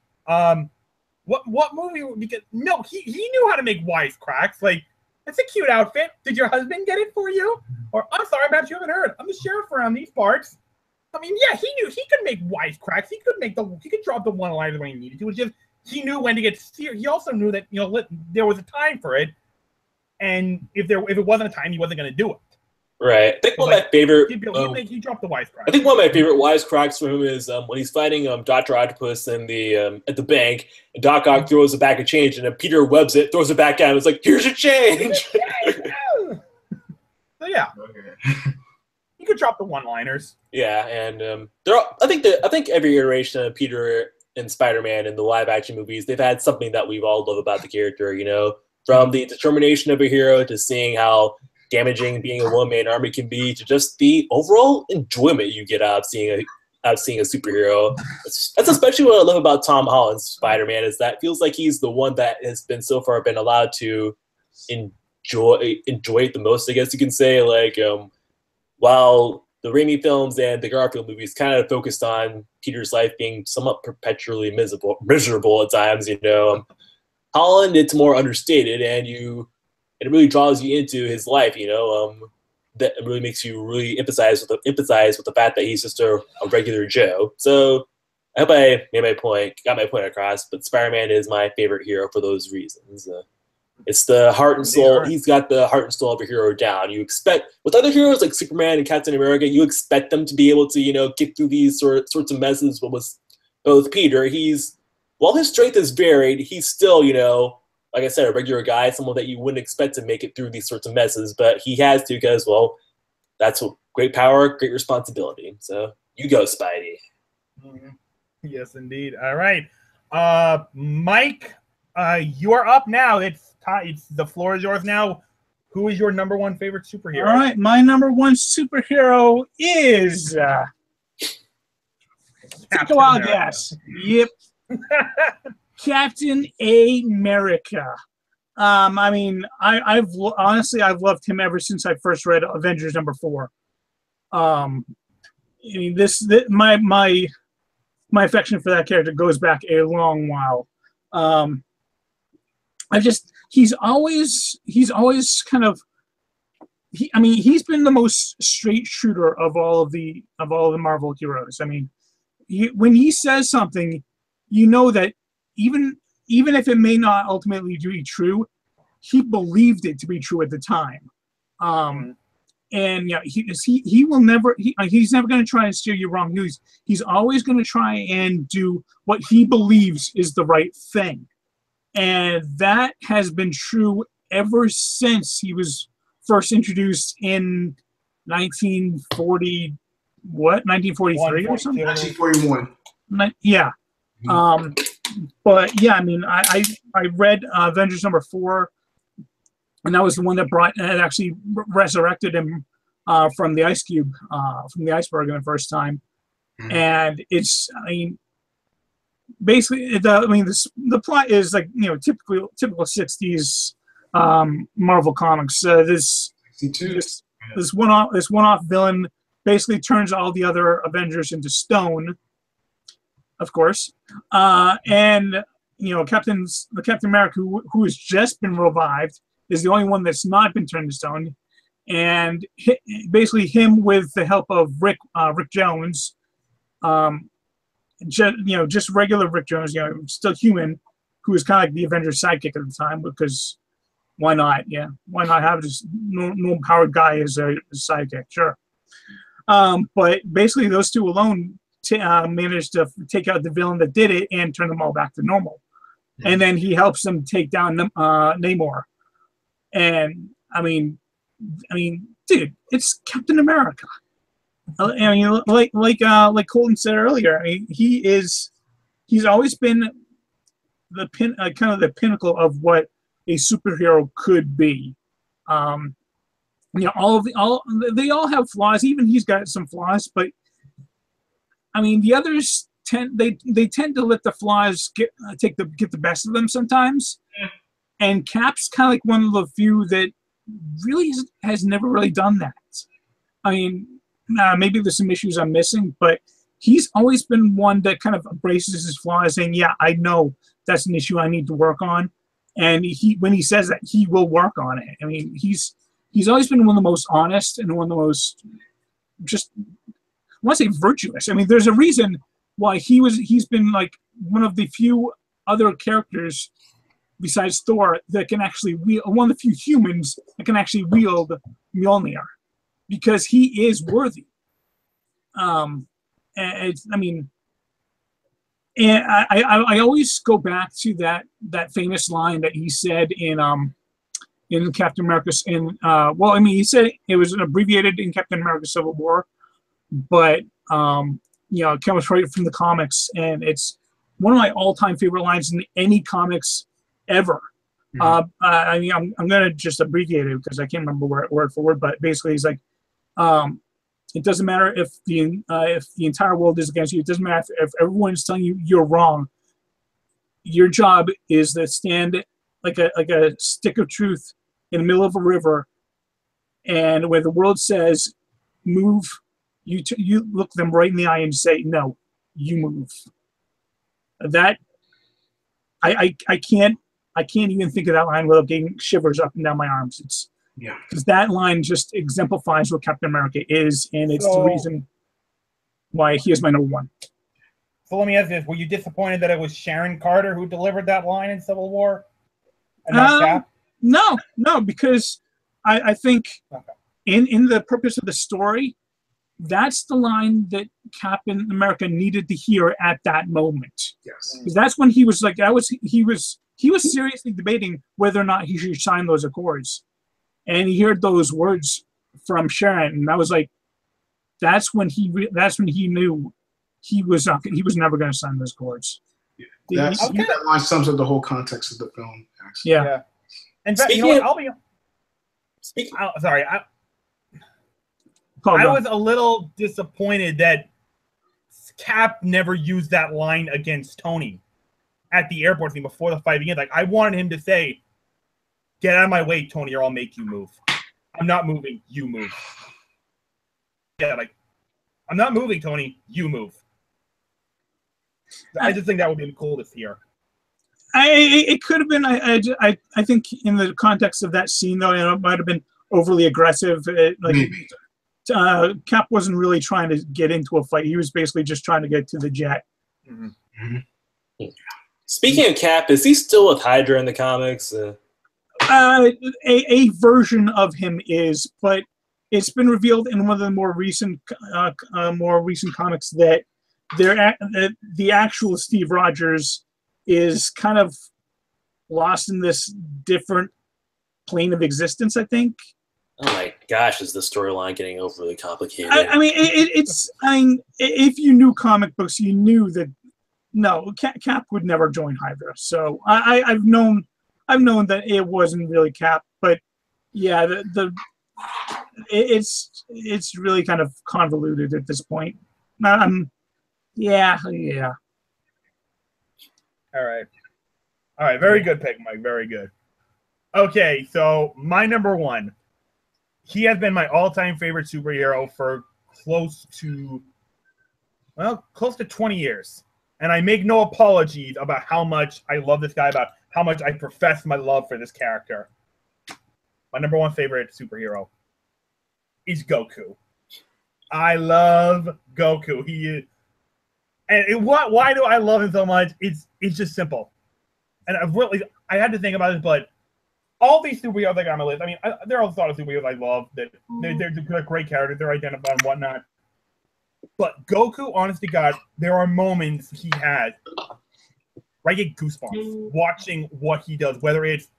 What movie? Because no, he knew how to make wisecracks. Like, it's a cute outfit. Did your husband get it for you? Or I'm sorry, perhaps you haven't heard. I'm the sheriff around these parts. I mean, yeah, he knew he could make wisecracks. He could drop the one-liners when he needed to. It was just he knew when to get serious. He also knew that there was a time for it, and if it wasn't a time, he wasn't going to do it. Right. I think one of my favorite. He dropped the wisecrack. I think one of my favorite wisecracks from him is when he's fighting Dr. Octopus in at the bank, and Doc Ock throws a bag of change, and then Peter webs it, throws it back at him. It's like, here's your change. So yeah, you could drop the one-liners. Yeah, and I think every iteration of Peter and Spider-Man in the live-action movies, they've had something that we've all loved about the character. From the determination of a hero to seeing how damaging being a one-man army can be, to just the overall enjoyment you get out of seeing a superhero. That's especially what I love about Tom Holland's Spider-Man, is that it feels like he's the one that has been so far been allowed to enjoy it the most, I guess you can say. Like, while the Raimi films and the Garfield movies kind of focused on Peter's life being somewhat perpetually miserable at times, Holland, it's more understated, and it really draws you into his life, that really makes you really empathize with the fact that he's just a regular Joe. So I hope I got my point across, but Spider-Man is my favorite hero for those reasons. It's the heart and soul. He's got the heart and soul of a hero down. You expect, with other heroes like Superman and Captain America, you expect them to be able to, get through these sorts of messes. But with Peter, while his strength is varied, he's still, like I said, a regular guy, someone that you wouldn't expect to make it through these sorts of messes. But he has to because, well, that's what great power, great responsibility. So you go, Spidey. Mm-hmm. Yes, indeed. All right. Mike, you are up now. The floor is yours now. Who is your number one favorite superhero? All right. My number one superhero is... take a wild guess. Yep. Captain America. I've loved him ever since I first read Avengers -- 4. My affection for that character goes back a long while. He's always kind of he's been the most straight shooter of all of the Marvel heroes. When he says something, that even if it may not ultimately be true, he believed it to be true at the time. And he will never. He's never going to try and steer you wrong. He's always going to try and do what he believes is the right thing, and that has been true ever since he was first introduced in 1940. What 1943 or something? 1941. Yeah. But yeah, I read Avengers #4. And that was the one that actually resurrected him from the ice cube, from the iceberg in the first time. And it's, basically, the plot is like, typical 60s Marvel comics. This one-off villain basically turns all the other Avengers into stone, of course. And Captain America, who has just been revived, is the only one that's not been turned to stone, and basically him with the help of Rick Jones, just regular Rick Jones, still human, who was kind of like the Avengers sidekick at the time, because why not? Yeah, why not have this no powered guy as a sidekick? Sure. But basically, those two alone managed to take out the villain that did it and turn them all back to normal, and then he helps them take down Namor. And dude, it's Captain America. Like Colton said earlier, he's always been the kind of the pinnacle of what a superhero could be. They all have flaws. Even he's got some flaws, but the others tend to let the flaws get the best of them sometimes. Yeah. And Cap's kind of like one of the few that really has never really done that. Maybe there's some issues I'm missing, but he's always been one that kind of embraces his flaws, saying, "Yeah, I know that's an issue I need to work on." And when he says that, he will work on it. He's always been one of the most honest and one of the most I want to say virtuous. There's a reason why he's been like one of the few other characters besides Thor that can actually one of the few humans that can actually wield Mjolnir, because he is worthy. And I always go back to that famous line that he said in Captain America. He said it was abbreviated in Captain America Civil War, but it comes right from the comics, and it's one of my all-time favorite lines in any comics ever. Mm-hmm. I'm gonna just abbreviate it because I can't remember word for word, but basically he's like, it doesn't matter if the entire world is against you. It doesn't matter if everyone's telling you you're wrong. Your job is to stand like a stick of truth in the middle of a river, and where the world says move, you look them right in the eye and say no, you move. That I can't even think of that line without getting shivers up and down my arms. Because that line just exemplifies what Captain America is, and it's the reason why he is my number one. So let me ask this: were you disappointed that it was Sharon Carter who delivered that line in Civil War, and not Cap? No, because I think in the purpose of the story, that's the line that Captain America needed to hear at that moment. Yes. Because that's when he was like, he was seriously debating whether or not he should sign those accords, and he heard those words from Sharon, and I was like, that's when he knew he was never going to sign those accords. Yeah. That line sums up the whole context of the film. Actually. Yeah. In fact, you know what? Sorry. I was a little disappointed that Cap never used that line against Tony at the airport scene before the fight began. Like, I wanted him to say, "Get out of my way, Tony, or I'll make you move. I'm not moving. You move." Yeah, like, I'm not moving, Tony. You move. I just think that would be the coolest here. It could have been. I think in the context of that scene, though, it might have been overly aggressive. Cap wasn't really trying to get into a fight. He was basically just trying to get to the jet. Mm-hmm. Mm-hmm. Speaking of Cap, is he still with Hydra in the comics? A version of him is, but it's been revealed in one of the more recent comics that the actual Steve Rogers is kind of lost in this different plane of existence, I think. Oh my gosh, is the storyline getting overly complicated? I mean, if you knew comic books, you knew that Cap would never join Hydra. So I've known that it wasn't really Cap, but yeah, it's really kind of convoluted at this point. Yeah. All right. Very good pick, Mike. Very good. Okay, so my number one. He has been my all-time favorite superhero for close to 20 years. And I make no apologies about how much I love this guy, about how much I profess my love for this character. My number one favorite superhero is Goku. I love Goku. He is, and why do I love him so much? It's just simple. And I had to think about this, but all these superheroes I got on my list, I mean, there are a lot of superheroes I love that they're great characters, they're identified and whatnot. But Goku, honest to God, there are moments he has where I get goosebumps watching what he does, whether it's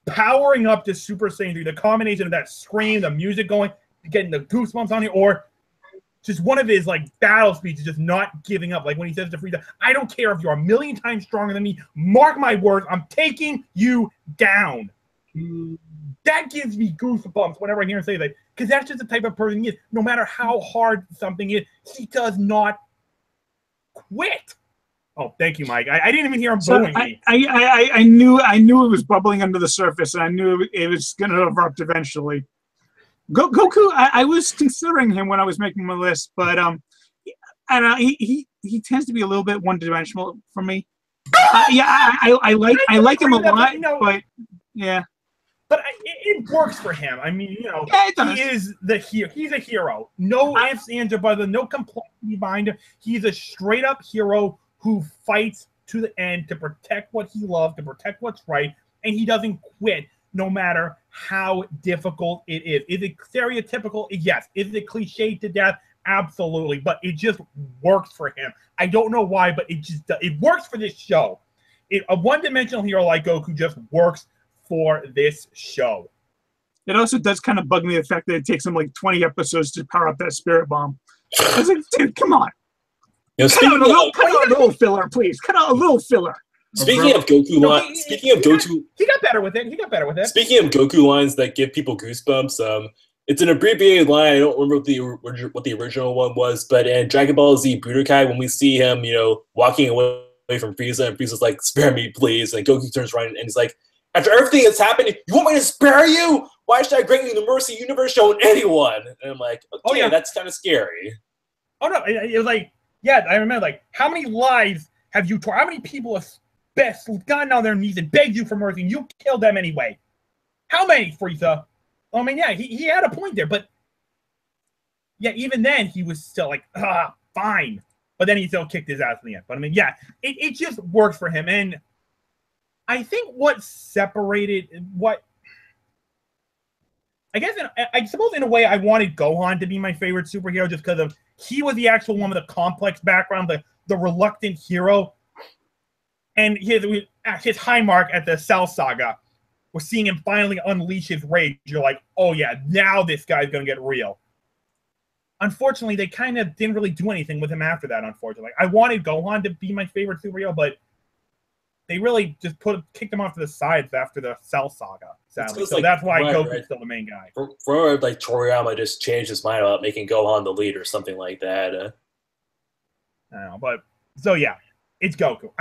powering up to Super Saiyan 3, the combination of that scream, the music going, getting the goosebumps on you, or just one of his battle speeches, just not giving up. Like when he says to Frieza, "I don't care if you're a million times stronger than me. Mark my words, I'm taking you down." That gives me goosebumps whenever I hear him say that, because that's just the type of person he is. No matter how hard something is, he does not quit. Oh, thank you, Mike. I didn't even hear him booing me. I knew it was bubbling under the surface, and I knew it was going to erupt eventually. Goku, I was considering him when I was making my list, but he tends to be a little bit one-dimensional for me. I like him a lot, but yeah. But it works for him. I mean, he is the hero. He's a hero. No ifs, ands, or buts. No complexity behind him. He's a straight-up hero who fights to the end to protect what he loves, to protect what's right, and he doesn't quit no matter how difficult it is. Is it stereotypical? Yes. Is it cliched to death? Absolutely. But it just works for him. I don't know why, but it works for this show. A one-dimensional hero like Goku just works for this show. It also does kind of bug me the fact that it takes him 20 episodes to power up that spirit bomb. I was like, dude, come on. Cut out a little filler, please. Cut out a little filler. Speaking of Goku lines, he got better with it. Speaking of Goku lines that give people goosebumps, it's an abbreviated line. I don't remember what the original one was, but in Dragon Ball Z Budokai, when we see him, walking away from Frieza, and Frieza's like, "Spare me, please," and Goku turns around and he's like, "After everything that's happened, you want me to spare you? Why should I grant you the mercy you never shown anyone?" And I'm like, okay, that's kind of scary. Oh no, it was like, yeah, I remember, how many lives have you torn? How many people have gotten on their knees and begged you for mercy, and you killed them anyway? How many, Frieza? I mean, yeah, he had a point there, but yeah, even then he was still like, fine. but then he still kicked his ass in the end. But I mean, yeah, it just works for him. And I think what separated what I suppose in a way I wanted Gohan to be my favorite superhero just because of he was the actual one with a complex background, the reluctant hero, and his high mark at the Cell Saga. We're seeing him finally unleash his rage. You're like, oh yeah, now this guy's gonna get real. Unfortunately, they kind of didn't really do anything with him after that. Unfortunately, I wanted Gohan to be my favorite superhero, but they really just kicked him off to the sides after the Cell Saga. Sadly, so that's why Goku's still the main guy. For like Toriyama just changed his mind about making Gohan the lead or something like that. I don't know, but so yeah, it's Goku.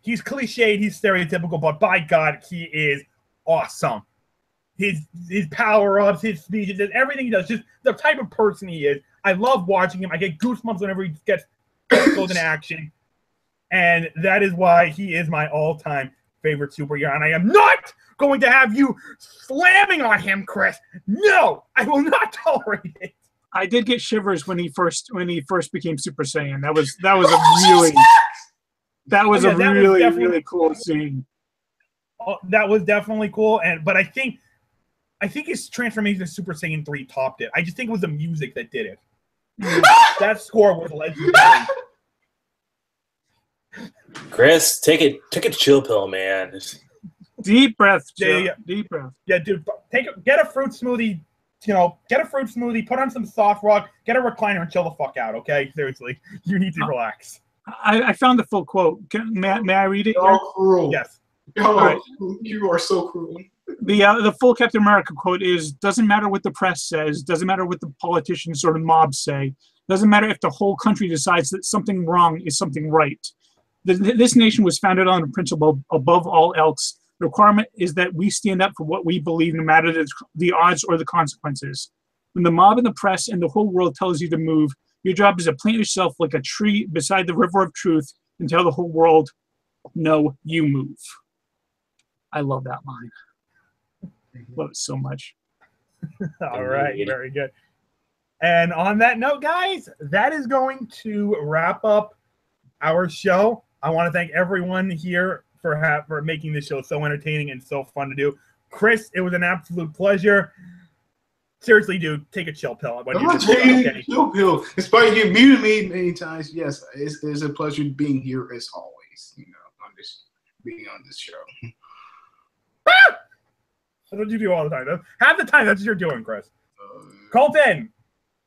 He's cliched, he's stereotypical, but by God, he is awesome. His power-ups, his speeches, everything he does, just the type of person he is. I love watching him. I get goosebumps whenever he goes into action. And that is why he is my all-time favorite superhero. And I am not going to have you slamming on him, Chris. No, I will not tolerate it. I did get shivers when he first became Super Saiyan. That was a really cool scene. Oh, that was definitely cool. But I think his transformation to Super Saiyan 3 topped it. I just think it was the music that did it. That score was legendary. Chris, take a chill pill, man. Deep breath, deep breath. Yeah, dude, get a fruit smoothie. Get a fruit smoothie. Put on some soft rock. Get a recliner and chill the fuck out. Okay, seriously, you need to relax. I found the full quote. May I read it? Oh, cruel. Yes. Oh, right. You are so cruel. The full Captain America quote is: "Doesn't matter what the press says. Doesn't matter what the politicians or the mobs say. Doesn't matter if the whole country decides that something wrong is something right. This nation was founded on a principle above all else. The requirement is that we stand up for what we believe, no matter the odds or the consequences. When the mob and the press and the whole world tells you to move, your job is to plant yourself like a tree beside the river of truth and tell the whole world, no, you move." I love that line. Love it so much. All right, very good. And on that note, guys, that is going to wrap up our show. I want to thank everyone here for making this show so entertaining and so fun to do. Chris, it was an absolute pleasure. Seriously, dude, take a chill pill. I'm not taking a chill pill. Despite you muted me many times, yes, it's a pleasure being here as always. I'm just being on this show. That's what you do all the time. Half the time, that's what you're doing, Chris. Colton,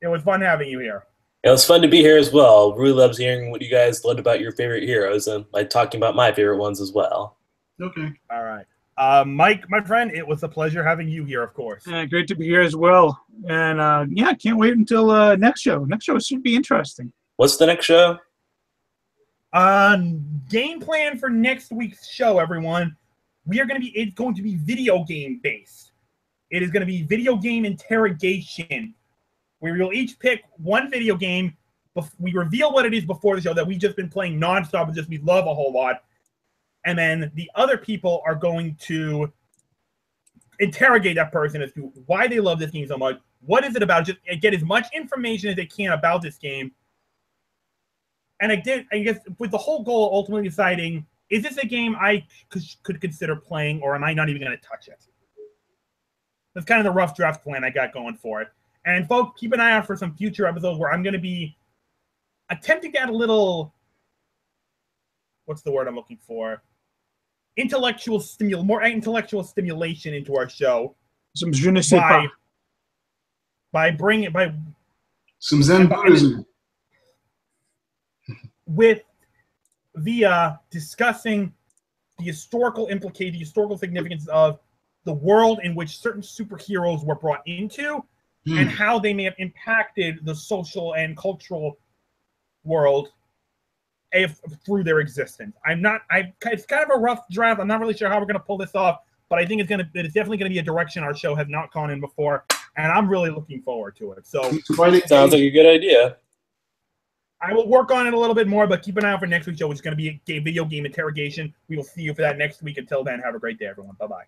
it was fun having you here. It was fun to be here as well. Really loves hearing what you guys loved about your favorite heroes and like talking about my favorite ones as well. Okay. All right. Mike, my friend, it was a pleasure having you here, of course. Great to be here as well. And can't wait until next show. Next show should be interesting. What's the next show? Game plan for next week's show, everyone. It's going to be video game based. It is going to be video game interrogation. We will each pick one video game. We reveal what it is before the show that we've just been playing nonstop and we love a whole lot. And then the other people are going to interrogate that person as to why they love this game so much. What is it about? Just get as much information as they can about this game. And I guess with the whole goal of ultimately deciding, is this a game I could consider playing, or am I not even going to touch it? That's kind of the rough draft plan I got going for it. And folks, keep an eye out for some future episodes where I'm going to be attempting to add a little, what's the word I'm looking for? More intellectual stimulation into our show. Some je ne sais pas. Some Zen Buddhism. Via discussing the historical significance of the world in which certain superheroes were brought into and how they may have impacted the social and cultural world through their existence. It's kind of a rough draft. I'm not really sure how we're going to pull this off, but I think it's definitely going to be a direction our show has not gone in before, and I'm really looking forward to it. So sounds like a good idea. I will work on it a little bit more, but keep an eye out for next week's show, which is going to be a video game interrogation. We will see you for that next week. Until then, have a great day, everyone. Bye-bye.